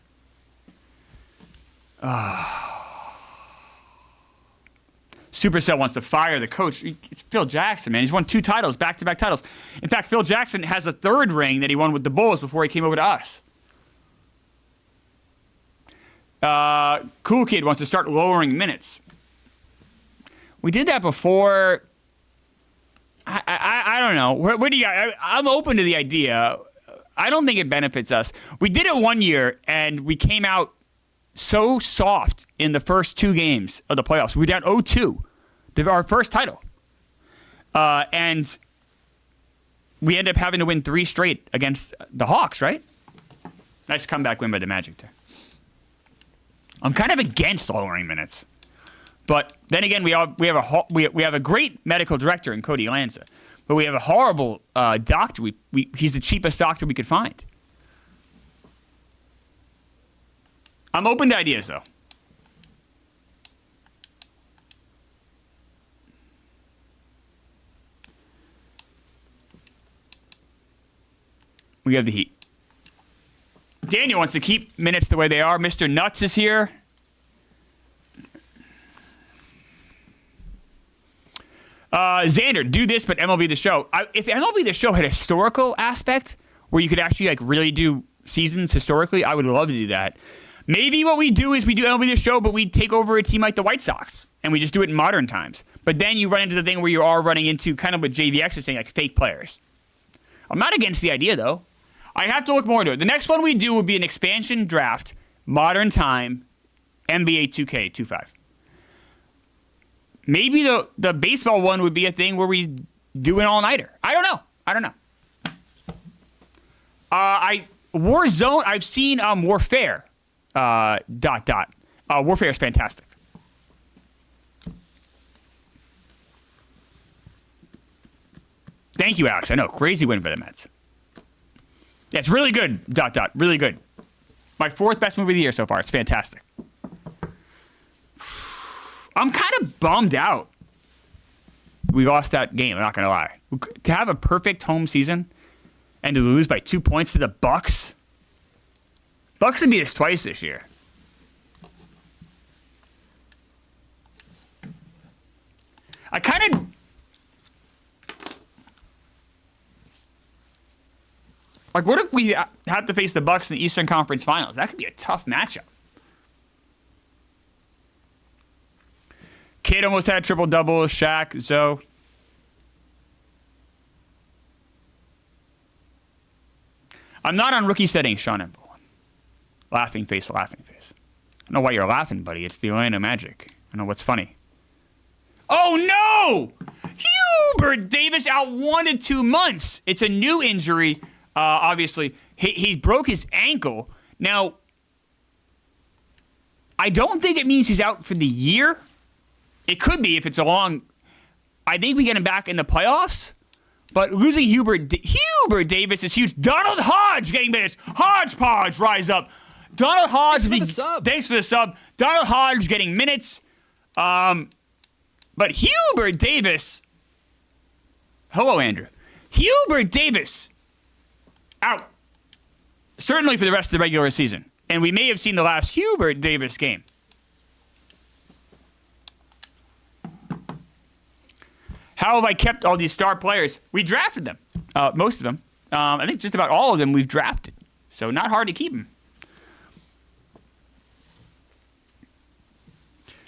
Supercell wants to fire the coach. It's Phil Jackson, man. He's won 2 titles, back-to-back titles. In fact, Phil Jackson has a 3rd ring that he won with the Bulls before he came over to us. Cool Kid wants to start lowering minutes. We did that before. I don't know. What do you? I'm open to the idea. I don't think it benefits us. We did it one year, and we came out so soft in the first 2 games of the playoffs. We were down 0-2, our first title. And we ended up having to win 3 straight against the Hawks, right? Nice comeback win by the Magic there. I'm kind of against lowering minutes. But then again, we have a great medical director in Cody Lanza. But we have a horrible doctor. He's the cheapest doctor we could find. I'm open to ideas, though. We have the Heat. Daniel wants to keep minutes the way they are. Mr. Nuts is here. Xander, do this, but MLB The Show. If MLB The Show had a historical aspect where you could actually like really do seasons historically, I would love to do that. Maybe what we do is we do MLB The Show, but we take over a team like the White Sox, and we just do it in modern times. But then you run into the thing where you are running into kind of what JVX is saying, like fake players. I'm not against the idea, though. I have to look more into it. The next one we do would be an expansion draft, modern time, NBA 2K25. Maybe the baseball one would be a thing where we do an all-nighter. I don't know. Warzone, I've seen Warfare, ... Warfare is fantastic. Thank you, Alex. I know, crazy win for the Mets. Yeah, it's really good, ... Really good. My 4th best movie of the year so far. It's fantastic. I'm kind of bummed out we lost that game, I'm not going to lie. To have a perfect home season and to lose by 2 points to the Bucks. Bucks would beat us twice this year. I kind of... Like, what if we have to face the Bucks in the Eastern Conference Finals? That could be a tough matchup. Kid almost had a triple-double. Shaq, Zoe. I'm not on rookie settings, Sean Emble. Laughing face, laughing face. I don't know why you're laughing, buddy. It's the Orlando Magic. I don't know what's funny. Oh, no! Hubert Davis out 1 to 2 months. It's a new injury. Obviously, he broke his ankle. Now, I don't think it means he's out for the year. It could be if it's a long... I think we get him back in the playoffs. But losing Hubert Davis is huge. Donald Hodge getting minutes. Hodgepodge rise up. Donald Hodge... Thanks for the sub. Donald Hodge getting minutes. But Hubert Davis... Hello, Andrew. Hubert Davis... out. Certainly for the rest of the regular season. And we may have seen the last Hubert Davis game. How have I kept all these star players? We drafted them. Most of them. I think just about all of them we've drafted. So not hard to keep them.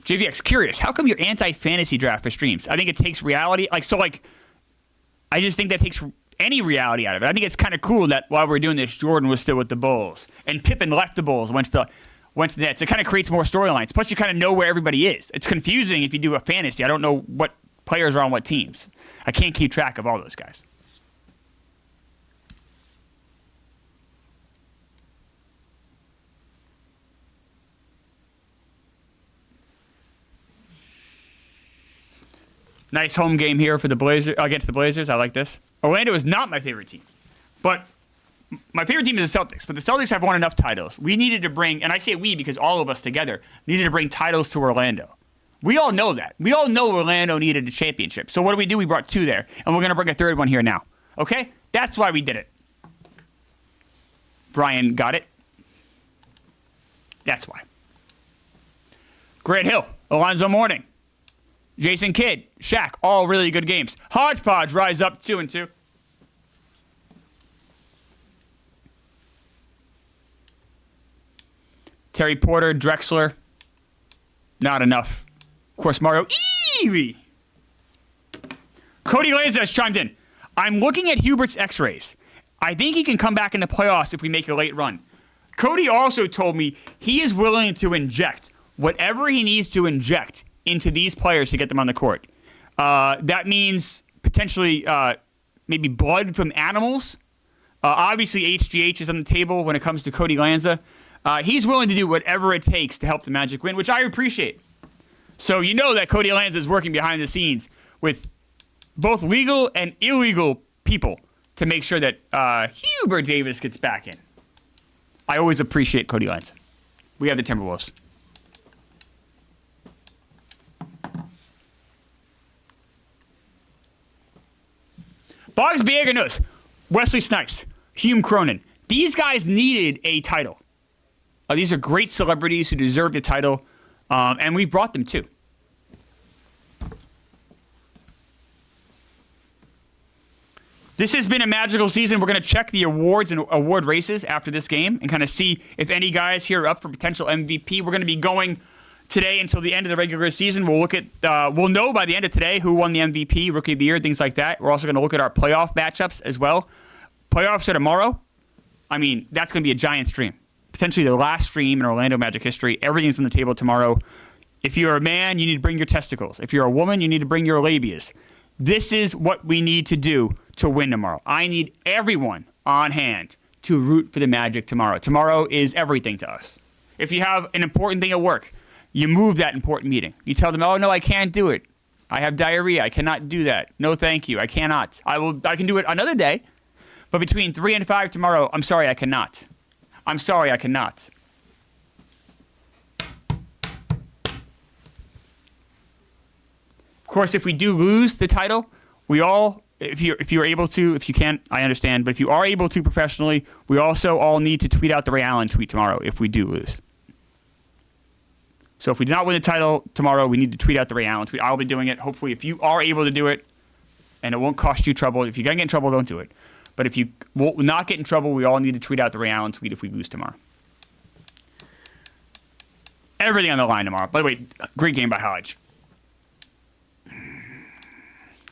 JVX, curious. How come you're anti-fantasy draft for streams? I think it takes reality. I just think that takes any reality out of it. I think it's kind of cool that while we're doing this, Jordan was still with the Bulls. And Pippen left the Bulls, went to the Nets. It kind of creates more storylines. Plus, you kind of know where everybody is. It's confusing if you do a fantasy. I don't know what players are on what teams. I can't keep track of all those guys. Nice home game here for the Blazers against the Blazers. I like this. Orlando is not my favorite team, but my favorite team is the Celtics. But the Celtics have won enough titles. We needed to bring, and I say we because all of us together needed to bring titles to Orlando. We all know that. We all know Orlando needed a championship. So what do? We brought 2 there, and we're going to bring a 3rd one here now. Okay? That's why we did it. Brian got it. That's why. Grant Hill, Alonzo Mourning, Jason Kidd, Shaq, all really good games. Hodgepodge rise up 2-2. Terry Porter, Drexler, not enough. Of course, Mario Eevee. Cody Lanza has chimed in. I'm looking at Hubert's x-rays. I think he can come back in the playoffs if we make a late run. Cody also told me he is willing to inject whatever he needs to inject into these players to get them on the court. That means potentially maybe blood from animals. Obviously, HGH is on the table when it comes to Cody Lanza. He's willing to do whatever it takes to help the Magic win, which I appreciate. So you know that Cody Lanza is working behind the scenes with both legal and illegal people to make sure that Hubert Davis gets back in. I always appreciate Cody Lanza. We have the Timberwolves. Boggs Biega knows. Wesley Snipes, Hume Cronin. These guys needed a title. These are great celebrities who deserved a title, and we've brought them too. This has been a magical season. We're going to check the awards and award races after this game and kind of see if any guys here are up for potential MVP. We're going to be going today until the end of the regular season. We'll look at, we'll know by the end of today who won the MVP, Rookie of the Year, things like that. We're also going to look at our playoff matchups as well. Playoffs are tomorrow. I mean, that's going to be a giant stream. Potentially the last stream in Orlando Magic history. Everything's on the table tomorrow. If you're a man, you need to bring your testicles. If you're a woman, you need to bring your labias. This is what we need to do to win tomorrow. I need everyone on hand to root for the Magic tomorrow. Tomorrow is everything to us. If you have an important thing at work, you move that important meeting. You tell them, oh, no, I can't do it. I have diarrhea. I cannot do that. No, thank you. I cannot. I can do it another day. But between 3 and 5 tomorrow, I'm sorry, I cannot. I'm sorry, I cannot. Of course, if we do lose the title, we all, if you're able to, if you can't, I understand, but if you are able to professionally, we also all need to tweet out the Ray Allen tweet tomorrow if we do lose. So if we do not win the title tomorrow, we need to tweet out the Ray Allen tweet. I'll be doing it. Hopefully, if you are able to do it, and it won't cost you trouble. If you're going to get in trouble, don't do it. But if you will not get in trouble, we all need to tweet out the Ray Allen tweet if we lose tomorrow. Everything on the line tomorrow. By the way, great game by Hodge.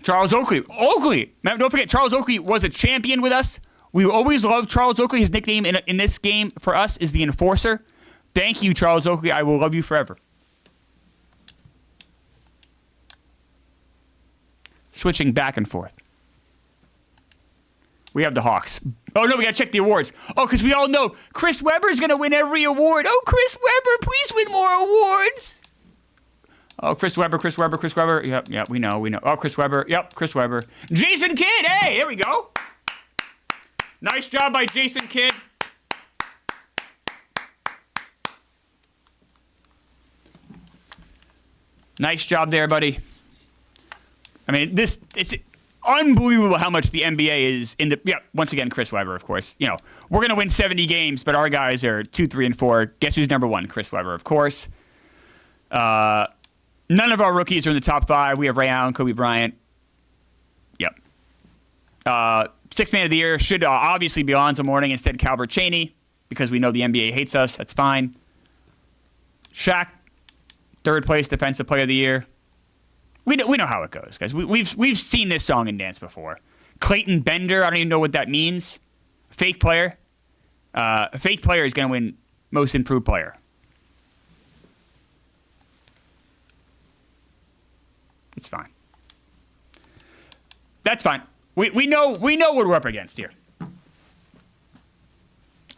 Charles Oakley. Don't forget, Charles Oakley was a champion with us. We always loved Charles Oakley. His nickname in this game for us is the Enforcer. Thank you, Charles Oakley. I will love you forever. Switching back and forth. We have the Hawks. Oh, no, we got to check the awards. Oh, because we all know Chris Webber's going to win every award. Oh, Chris Webber, please win more awards. Oh, Chris Webber. Yep, we know. Oh, Chris Webber. Yep, Chris Webber. Jason Kidd. Hey, here we go. Nice job by Jason Kidd. Nice job there, buddy. I mean, it's unbelievable how much the NBA is in the... Yeah, once again, Chris Webber, of course. You know, we're going to win 70 games, but our guys are 2, 3, and 4. Guess who's number 1? Chris Webber, of course. None of our rookies are in the top 5. We have Ray Allen, Kobe Bryant. Yep. Sixth man of the year should obviously be Alonzo Mourning instead Calbert Chaney because we know the NBA hates us. That's fine. Shaq, third place defensive player of the year. We know how it goes, guys. We've seen this song and dance before. Clayton Bender, I don't even know what that means. Fake player. A fake player is going to win most improved player. It's fine. That's fine. We know what we're up against here.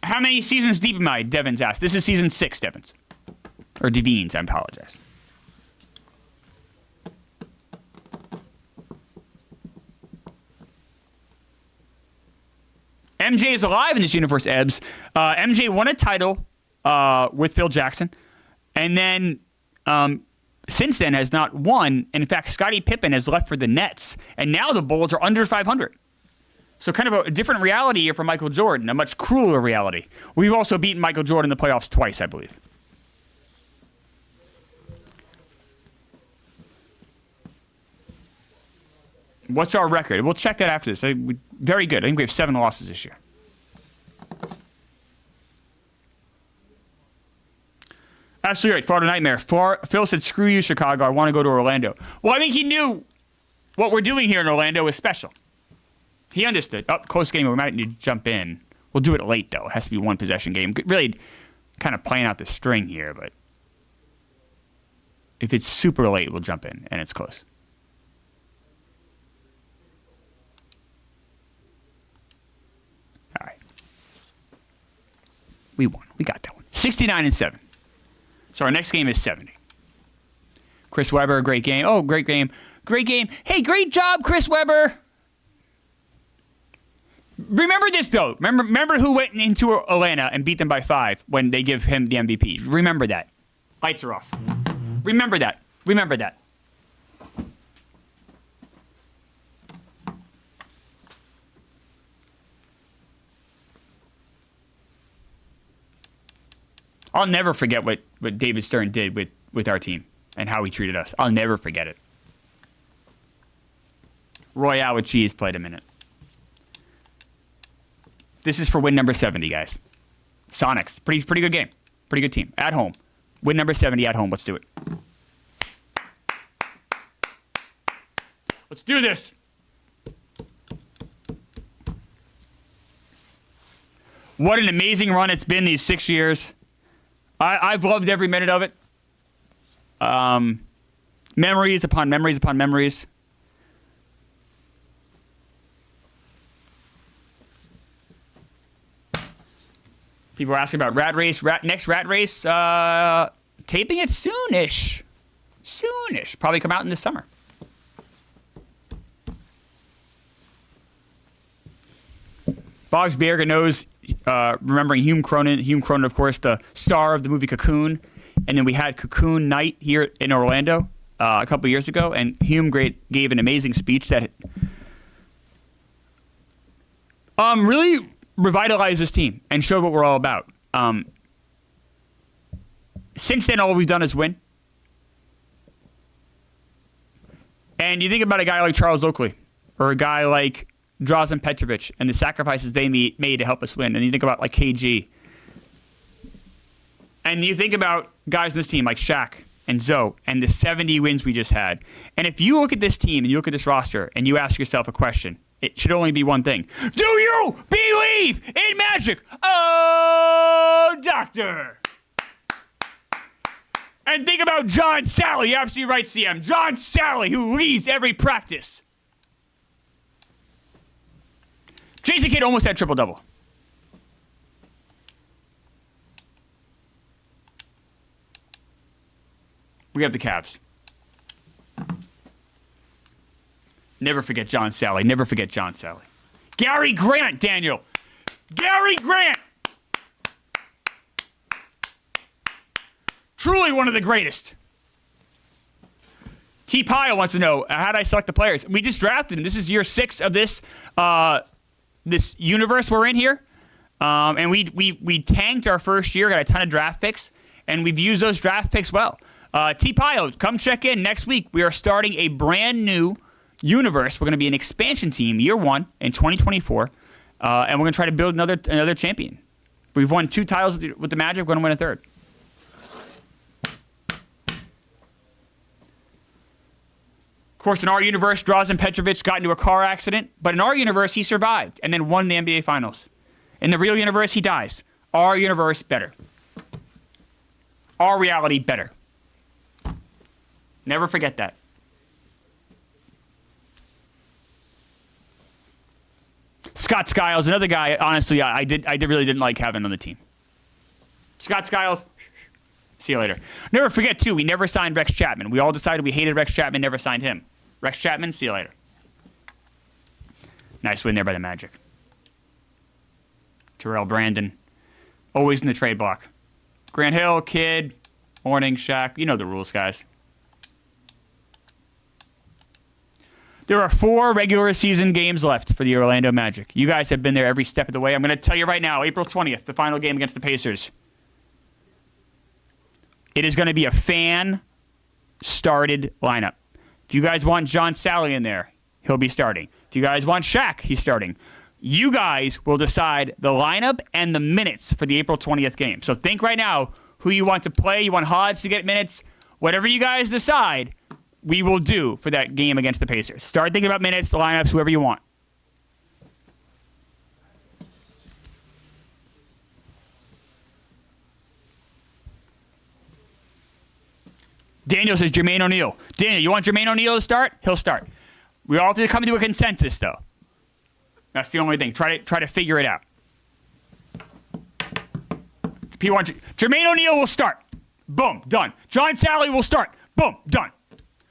How many seasons deep am I? Devins asked. This is season 6, Devins. Or Devines, I apologize. MJ is alive in this universe, Ebbs. MJ won a title with Phil Jackson. And then... since then has not won. And in fact, Scottie Pippen has left for the Nets. And now the Bulls are under 500. So kind of a different reality here for Michael Jordan, a much crueler reality. We've also beaten Michael Jordan in the playoffs twice, I believe. What's our record? We'll check that after this. Very good. I think we have 7 losses this year. Absolutely right. Florida Nightmare. Phil said, screw you, Chicago. I want to go to Orlando. Well, I think he knew what we're doing here in Orlando is special. He understood. Oh, close game. We might need to jump in. We'll do it late, though. It has to be one possession game. Really kind of playing out the string here, but if it's super late, we'll jump in, and it's close. All right. We won. We got that one. 69-7. So our next game is 70. Chris Webber, great game. Oh, great game. Great game. Hey, great job, Chris Webber. Remember this, though. Remember who went into Atlanta and beat them by 5 when they give him the MVP. Remember that. Lights are off. Remember that. Remember that. I'll never forget what David Stern did with our team and how he treated us. I'll never forget it. Royale with cheese played a minute. This is for win number 70, guys. Sonics. Pretty good game. Pretty good team. At home. Win number 70 at home. Let's do it. Let's do this. What an amazing run it's been these 6 years. I've loved every minute of it. Memories upon memories upon memories. People are asking about Rat Race. Next Rat Race, taping it soonish. Soonish. Probably come out in the summer. Boggs Bierga knows, remembering Hume Cronin, of course, the star of the movie Cocoon. And then we had Cocoon Night here in Orlando a couple years ago. And Hume gave an amazing speech that really revitalized this team and showed what we're all about. Since then, all we've done is win. And you think about a guy like Charles Oakley or a guy like Drazen Petrovic and the sacrifices they made to help us win. And you think about like KG. And you think about guys in this team like Shaq and Zoe and the 70 wins we just had. And if you look at this team and you look at this roster and you ask yourself a question, it should only be one thing. Do you believe in magic? Oh, doctor. And think about John Sally. You're absolutely right, CM. John Sally, who leads every practice. Jason Kidd almost had triple-double. We have the Cavs. Never forget John Sally. Never forget John Sally. Gary Grant, Daniel. Gary Grant. Truly one of the greatest. T. Pyle wants to know, how did I select the players? We just drafted them. This is year 6 of this this universe we're in here. And we tanked our first year, got a ton of draft picks, and we've used those draft picks well. T. Pyle, come check in next week. We are starting a brand new universe. We're going to be an expansion team year 1 in 2024, and we're going to try to build another champion. We've won 2 titles with the Magic. We're going to win a 3rd. Of course, in our universe, Drazen Petrovic got into a car accident, but in our universe, he survived and then won the NBA Finals. In the real universe, he dies. Our universe, better. Our reality, better. Never forget that. Scott Skiles, another guy, honestly, I really didn't like having on the team. Scott Skiles, see you later. Never forget, too, we never signed Rex Chapman. We all decided we hated Rex Chapman, never signed him. Rex Chapman, see you later. Nice win there by the Magic. Terrell Brandon, always in the trade block. Grant Hill, Kidd, Morning, Shaq. You know the rules, guys. There are 4 regular season games left for the Orlando Magic. You guys have been there every step of the way. I'm going to tell you right now, April 20th, the final game against the Pacers. It is going to be a fan-started lineup. If you guys want John Sally in there, he'll be starting. If you guys want Shaq, he's starting. You guys will decide the lineup and the minutes for the April 20th game. So think right now who you want to play. You want Hodge to get minutes. Whatever you guys decide, we will do for that game against the Pacers. Start thinking about minutes, the lineups, whoever you want. Daniel says Jermaine O'Neal. Daniel, you want Jermaine O'Neal to start? He'll start. We all have to come to a consensus, though. That's the only thing. Try to figure it out. People want Jermaine O'Neal will start. Boom, done. John Sally will start. Boom, done.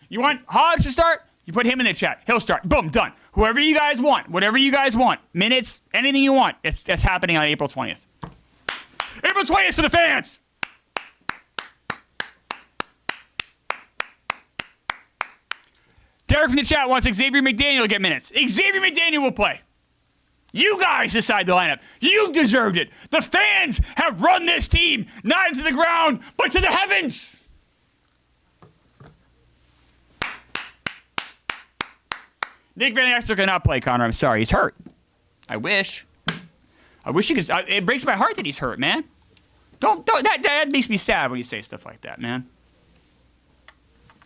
You want Hodge to start? You put him in the chat. He'll start. Boom, done. Whoever you guys want, whatever you guys want, minutes, anything you want, that's happening on April 20th. April 20th for the fans. Derek from the chat wants Xavier McDaniel to get minutes. Xavier McDaniel will play. You guys decide the lineup. You deserved it. The fans have run this team, not into the ground, but to the heavens. Nick Van Exter cannot play, Connor. I'm sorry. He's hurt. I wish I wish you could. It breaks my heart that he's hurt, man. Don't. That makes me sad when you say stuff like that, man.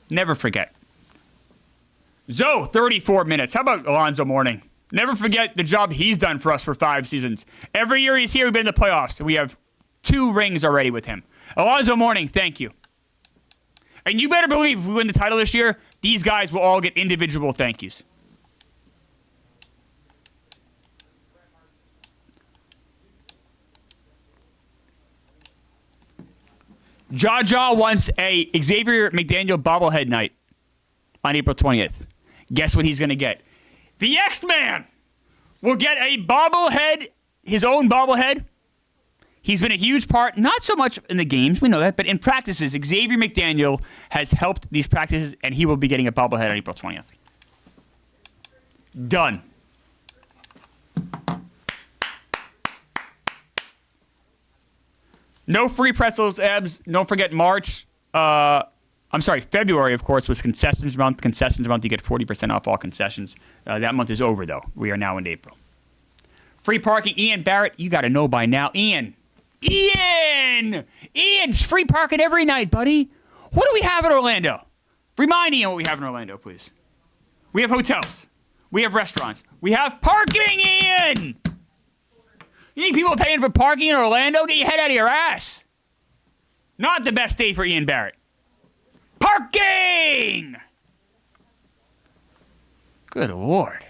Never forget. Zoe, 34 minutes. How about Alonzo Mourning? Never forget the job he's done for us for 5 seasons. Every year he's here, we've been in the playoffs. We have 2 rings already with him. Alonzo Mourning, thank you. And you better believe if we win the title this year, these guys will all get individual thank yous. Jaja wants a Xavier McDaniel bobblehead night on April 20th. Guess what he's going to get? The X-Man will get a bobblehead, his own bobblehead. He's been a huge part, not so much in the games, we know that, but in practices. Xavier McDaniel has helped these practices, and he will be getting a bobblehead on April 20th. Done. No free pretzels, Ebbs. Don't forget March. February, of course, was concessions month. Concessions month, you get 40% off all concessions. That month is over, though. We are now in April. Free parking. Ian Barrett, you got to know by now. Ian's free parking every night, buddy. What do we have in Orlando? Remind Ian what we have in Orlando, please. We have hotels. We have restaurants. We have parking, Ian! You think people are paying for parking in Orlando? Get your head out of your ass. Not the best day for Ian Barrett. Parking! Good Lord.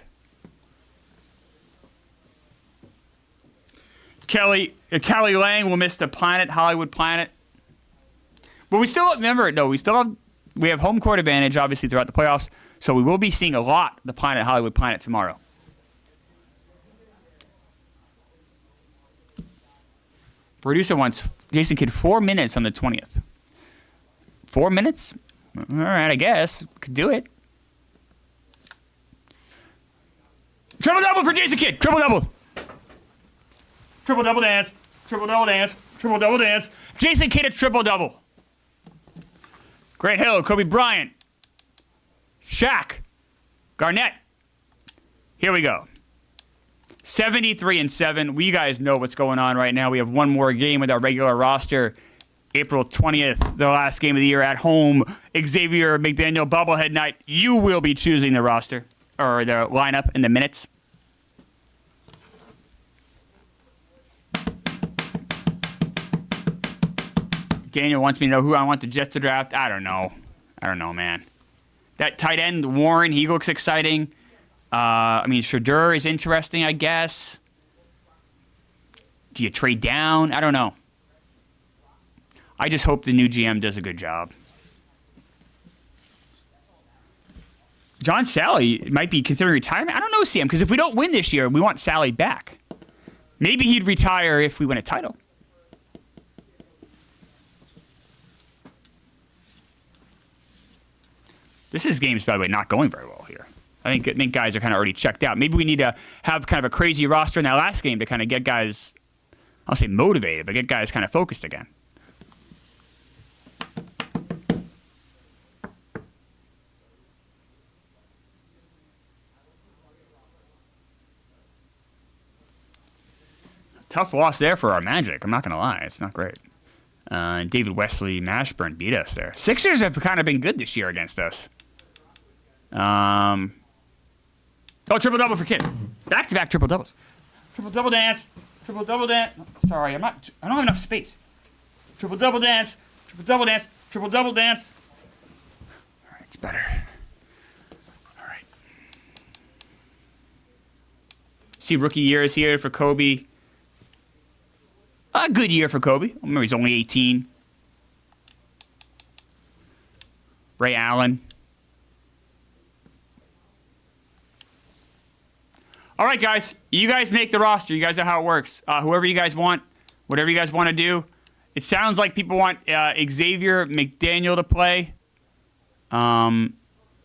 Kelly Lang will miss the Hollywood Planet. But we still remember it, though. We have home court advantage, obviously, throughout the playoffs. So we will be seeing a lot of the Hollywood Planet tomorrow. Producer wants Jason Kidd 4 minutes on the 20th. 4 minutes? All right, I guess. Could do it. Triple-double for Jason Kidd. Triple-double. Triple-double dance. Triple-double dance. Triple-double dance. Jason Kidd a triple-double. Grant Hill, Kobe Bryant. Shaq. Garnett. Here we go. 73-7. We guys know what's going on right now. We have one more game with our regular roster. April 20th, the last game of the year at home. Xavier McDaniel bobblehead night. You will be choosing the roster or the lineup in the minutes. Daniel wants me to know who I want the Jets to draft. I don't know, man. That tight end, Warren, he looks exciting. Shadur is interesting, I guess. Do you trade down? I don't know. I just hope the new GM does a good job. John Sally might be considering retirement. I don't know, Sam, because if we don't win this year, we want Sally back. Maybe he'd retire if we win a title. This is games, by the way, not going very well here. I think guys are kind of already checked out. Maybe we need to have kind of a crazy roster in that last game to kind of get guys, I'll say motivated, but get guys kind of focused again. Tough loss there for our Magic. I'm not going to lie. It's not great. David Wesley Mashburn beat us there. Sixers have kind of been good this year against us. Triple-double for Kidd. Back-to-back triple-doubles. Triple-double dance. Triple-double dance. Sorry, I don't have enough space. Triple-double dance. Triple-double dance. Triple-double dance. All right, it's better. All right. See, rookie year is here for Kobe. A good year for Kobe. Remember, he's only 18. Ray Allen. All right, guys. You guys make the roster. You guys know how it works. Whoever you guys want, whatever you guys want to do. It sounds like people want Xavier McDaniel to play and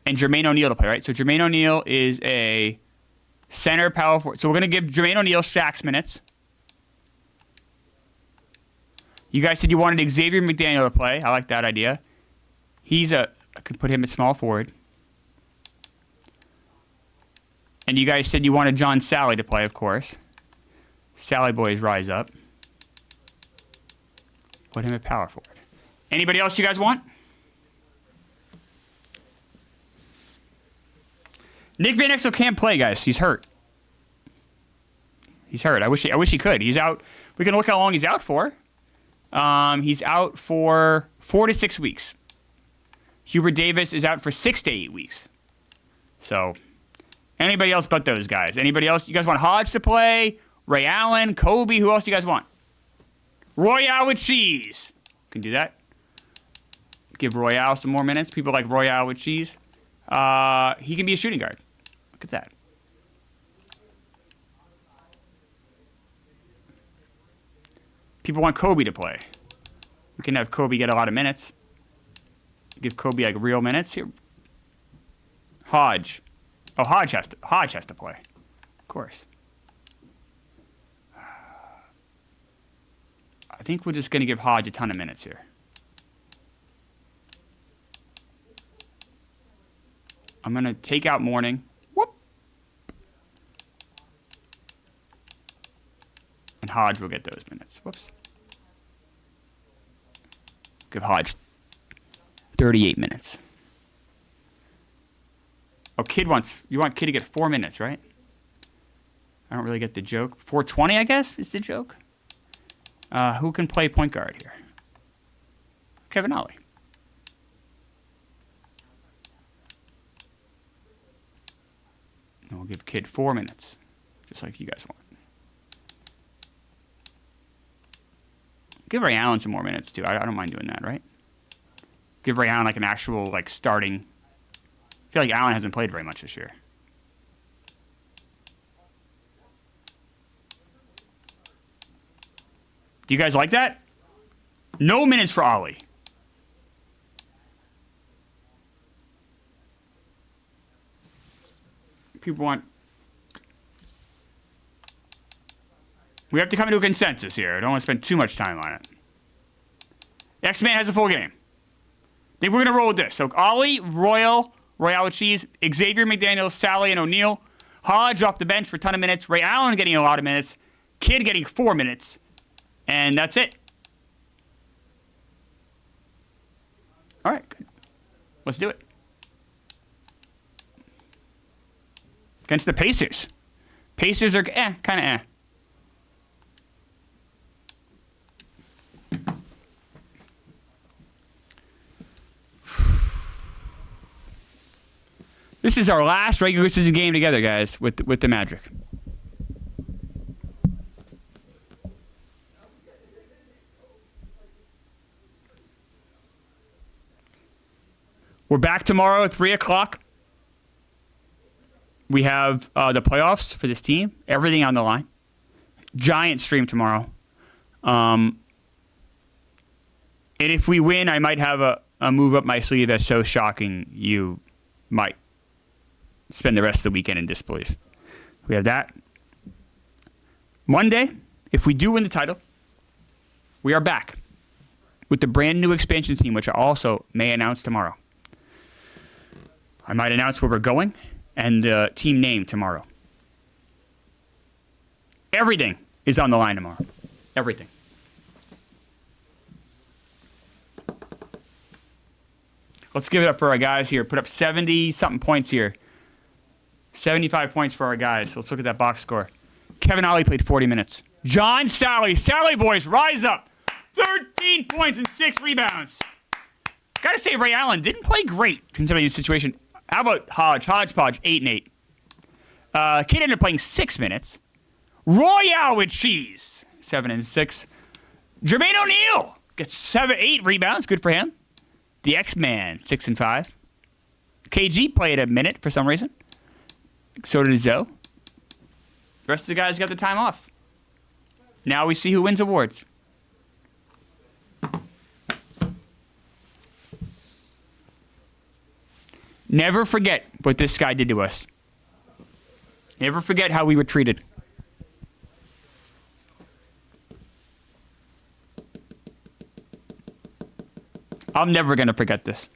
Jermaine O'Neal to play, right? So Jermaine O'Neal is a center power forward. So we're going to give Jermaine O'Neal Shaq's minutes. You guys said you wanted Xavier McDaniel to play. I like that idea. I could put him at small forward. And you guys said you wanted John Sally to play, of course. Sally boys rise up. Put him at power forward. Anybody else you guys want? Nick Van Exel can't play, guys. He's hurt. He's hurt. I wish he could. He's out. We can look how long he's out for. He's out for 4 to 6 weeks. Hubert Davis is out for 6 to 8 weeks. So, anybody else but those guys? Anybody else? You guys want Hodge to play? Ray Allen, Kobe? Who else do you guys want? Royale with cheese. Can do that. Give Royale some more minutes. People like Royale with cheese. He can be a shooting guard. Look at that. People want Kobe to play. We can have Kobe get a lot of minutes. Give Kobe like real minutes here. Hodge. Oh, Hodge has to play. Of course. I think we're just going to give Hodge a ton of minutes here. I'm going to take out Mourning. Whoop. And Hodge will get those minutes. Whoops. Give Hodge 38 minutes. Oh, you want Kid to get 4 minutes, right? I don't really get the joke. 420, I guess, is the joke. Who can play point guard here? Kevin Ollie. And we'll give Kid 4 minutes, just like you guys want. Give Ray Allen some more minutes, too. I don't mind doing that, right? Give Ray Allen like an actual starting. I feel like Allen hasn't played very much this year. Do you guys like that? No minutes for Ollie. People want... We have to come to a consensus here. I don't want to spend too much time on it. X-Man has a full game. I think we're going to roll with this. So Ollie, Royale with cheese, Xavier McDaniel, Sally, and O'Neal. Hodge off the bench for a ton of minutes. Ray Allen getting a lot of minutes. Kid getting 4 minutes. And that's it. All right, good. Let's do it. Against the Pacers. Pacers are kind of eh. This is our last regular season game together, guys, with the Magic. We're back tomorrow at 3 o'clock. We have the playoffs for this team. Everything on the line. Giant stream tomorrow. And if we win, I might have a move up my sleeve that's so shocking you might spend the rest of the weekend in disbelief. We have that. Monday, if we do win the title, we are back with the brand new expansion team, which I also may announce tomorrow. I might announce where we're going and the team name tomorrow. Everything is on the line tomorrow. Everything. Let's give it up for our guys here. Put up 70-something points here. 75 points for our guys. So let's look at that box score. Kevin Ollie played 40 minutes. John Sally. Sally boys, rise up. 13 points and 6 rebounds. Got to say, Ray Allen didn't play great considering the situation. How about Hodge? Hodgepodge, 8 and 8. Kid ended up playing 6 minutes. Royale with cheese, 7 and 6. Jermaine O'Neal gets 8 rebounds. Good for him. The X-Man, 6 and 5. KG played a minute for some reason. So did Zoe. The rest of the guys got the time off. Now we see who wins awards. Never forget what this guy did to us. Never forget how we were treated. I'm never going to forget this.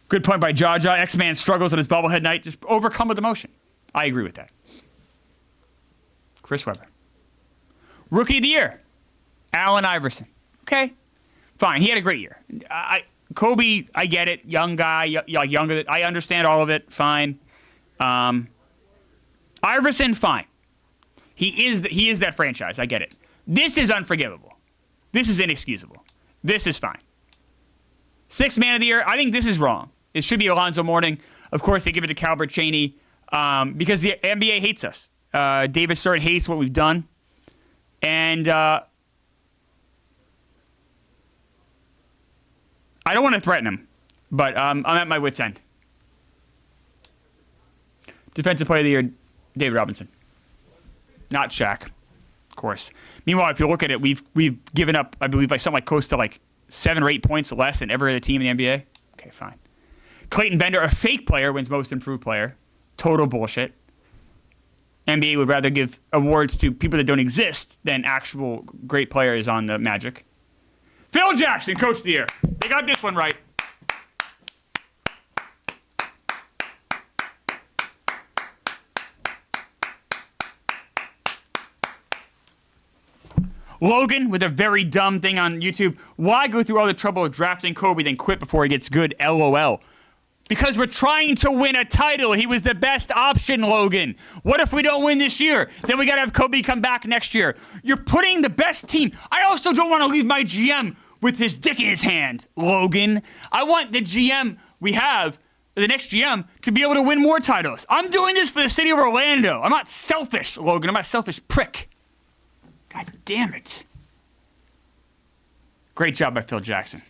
Good Good point by Jaja. X-Man struggles at his bobblehead night. Just overcome with emotion. I agree with that. Chris Webber. Rookie of the year. Allen Iverson. Okay. Fine. He had a great year. Kobe, I get it. Young guy. Younger. I understand all of it. Fine. Iverson, fine. He is that franchise. I get it. This is unforgivable. This is inexcusable. This is fine. Sixth man of the year. I think this is wrong. It should be Alonzo Mourning. Of course, they give it to Calbert Cheaney because the NBA hates us. David Stern hates what we've done. And I don't want to threaten him, but I'm at my wit's end. Defensive player of the year, David Robinson. Not Shaq, of course. Meanwhile, if you look at it, we've given up, I believe, like something like close to like 7 or 8 points less than every other team in the NBA. Okay, fine. Clayton Bender, a fake player, wins most improved player. Total bullshit. NBA would rather give awards to people that don't exist than actual great players on the Magic. Phil Jackson, Coach of the Year. They got this one right. Logan with a very dumb thing on YouTube. Why go through all the trouble of drafting Kobe then quit before he gets good? LOL. Because we're trying to win a title. He was the best option, Logan. What if we don't win this year? Then we got to have Kobe come back next year. You're putting the best team. I also don't want to leave my GM with his dick in his hand, Logan. I want the GM we have, the next GM, to be able to win more titles. I'm doing this for the city of Orlando. I'm not selfish, Logan. I'm not a selfish prick. God damn it. Great job by Phil Jackson.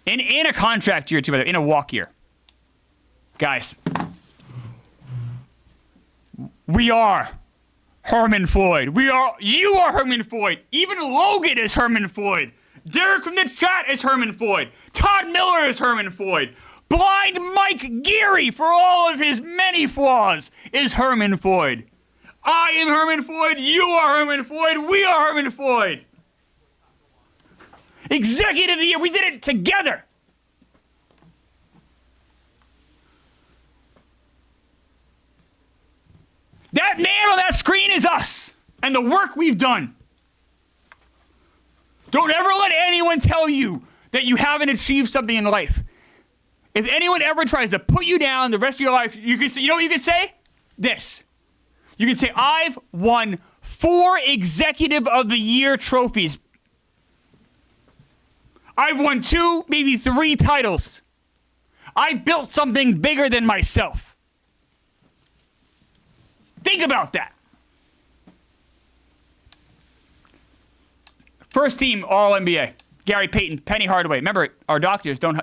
In a contract year, too, by the way, in a walk year. Guys, we are Herman Floyd. You are Herman Floyd. Even Logan is Herman Floyd. Derek from the chat is Herman Floyd. Todd Miller is Herman Floyd. Blind Mike Geary, for all of his many flaws, is Herman Floyd. I am Herman Floyd. You are Herman Floyd. We are Herman Floyd. Executive of the Year. We did it together. That man on that screen is us and the work we've done. Don't ever let anyone tell you that you haven't achieved something in life. If anyone ever tries to put you down the rest of your life, you can say, you know what you can say? This. You can say, I've won 4 Executive of the Year trophies. I've won 2, maybe 3 titles. I built something bigger than myself. Think about that. First team All-NBA. Gary Payton, Penny Hardaway. Remember, our doctors don't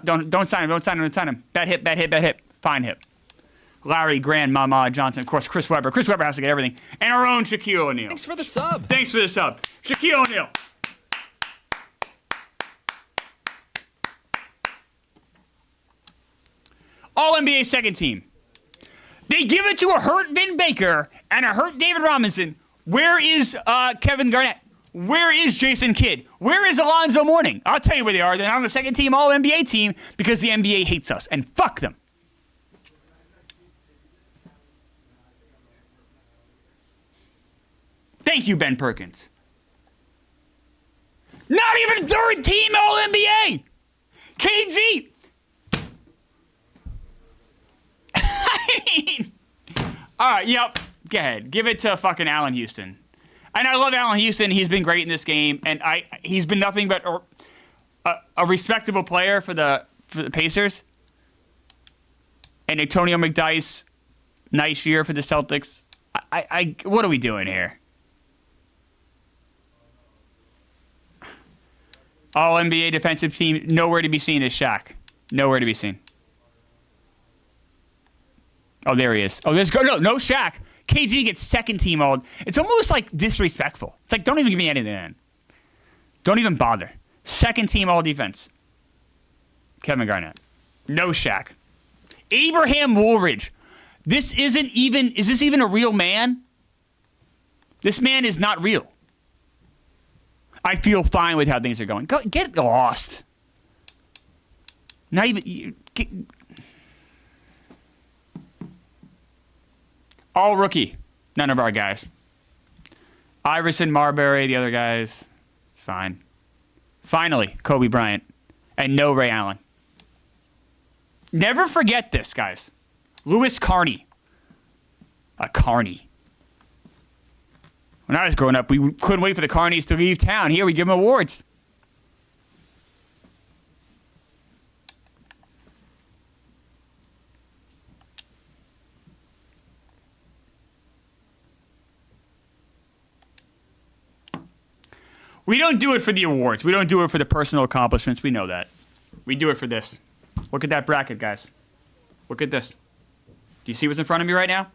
sign him. Bad hip. Fine hip. Larry, Grand, Mama, Johnson. Of course, Chris Webber. Chris Webber has to get everything. And our own Shaquille O'Neal. Thanks for the sub. Shaquille O'Neal. All-NBA second team. They give it to a hurt Vin Baker and a hurt David Robinson. Where is Kevin Garnett? Where is Jason Kidd? Where is Alonzo Mourning? I'll tell you where they are. They're on the second team All-NBA team because the NBA hates us. And fuck them. Thank you, Ben Perkins. Not even third team All-NBA. KG. I mean, all right, yep. Go ahead. Give it to fucking Allen Houston. And I love Allen Houston. He's been great in this game, and he's been nothing but a respectable player for the Pacers. And Antonio McDyess, nice year for the Celtics. What are we doing here? All NBA defensive team, nowhere to be seen is Shaq. Nowhere to be seen. Oh, there he is. Oh, there's no Shaq. KG gets second team all. It's almost like disrespectful. It's like, don't even give me anything then. Don't even bother. Second team all defense. Kevin Garnett. No Shaq. Abraham Woolridge. Is this even a real man? This man is not real. I feel fine with how things are going. Get lost. Not even All rookie. None of our guys. Iverson, Marbury, the other guys. It's fine. Finally, Kobe Bryant. And no Ray Allen. Never forget this, guys. Louis Carney. A Carney. When I was growing up, we couldn't wait for the Carneys to leave town. Here, we give them awards. We don't do it for the awards. We don't do it for the personal accomplishments. We know that. We do it for this. Look at that bracket, guys. Look at this. Do you see what's in front of me right now?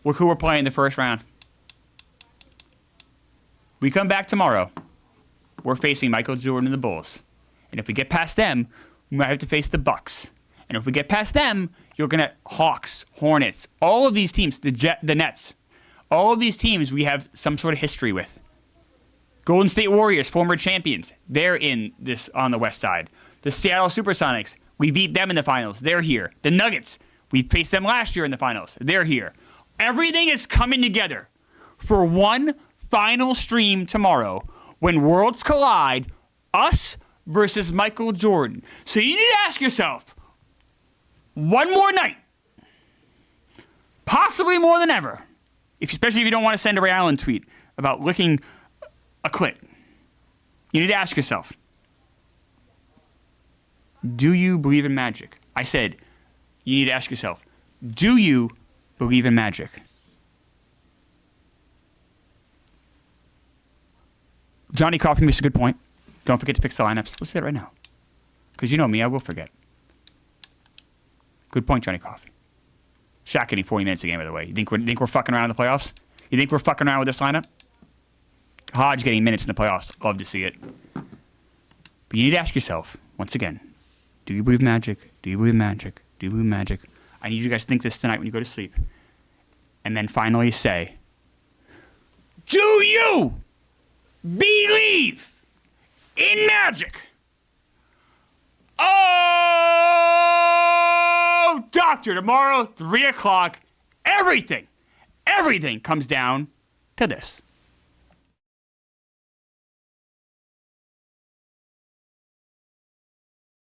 Look who we're playing in the first round. We come back tomorrow. We're facing Michael Jordan and the Bulls. And if we get past them, we might have to face the Bucks. And if we get past them, you're going to Hawks, Hornets, all of these teams, the Nets. All of these teams we have some sort of history with. Golden State Warriors, former champions. They're in this on the west side. The Seattle Supersonics, we beat them in the finals. They're here. The Nuggets, we faced them last year in the finals. They're here. Everything is coming together for one final stream tomorrow when worlds collide, us versus Michael Jordan. So you need to ask yourself, one more night, possibly more than ever, especially if you don't want to send a Ray Allen tweet about licking a clit. You need to ask yourself, do you believe in magic? I said, you need to ask yourself, do you believe in magic? Johnny Coffey makes a good point. Don't forget to fix the lineups. Let's do that right now. Because you know me, I will forget. Good point, Johnny Coffey. Shaq getting 40 minutes a game, by the way. You think we're fucking around in the playoffs? You think we're fucking around with this lineup? Hodge getting minutes in the playoffs. Love to see it. But you need to ask yourself, once again, do you believe in magic? Do you believe in magic? Do you believe in magic? I need you guys to think this tonight when you go to sleep. And then finally say, do you believe in magic? Oh, doctor, tomorrow, 3 o'clock, everything comes down to this.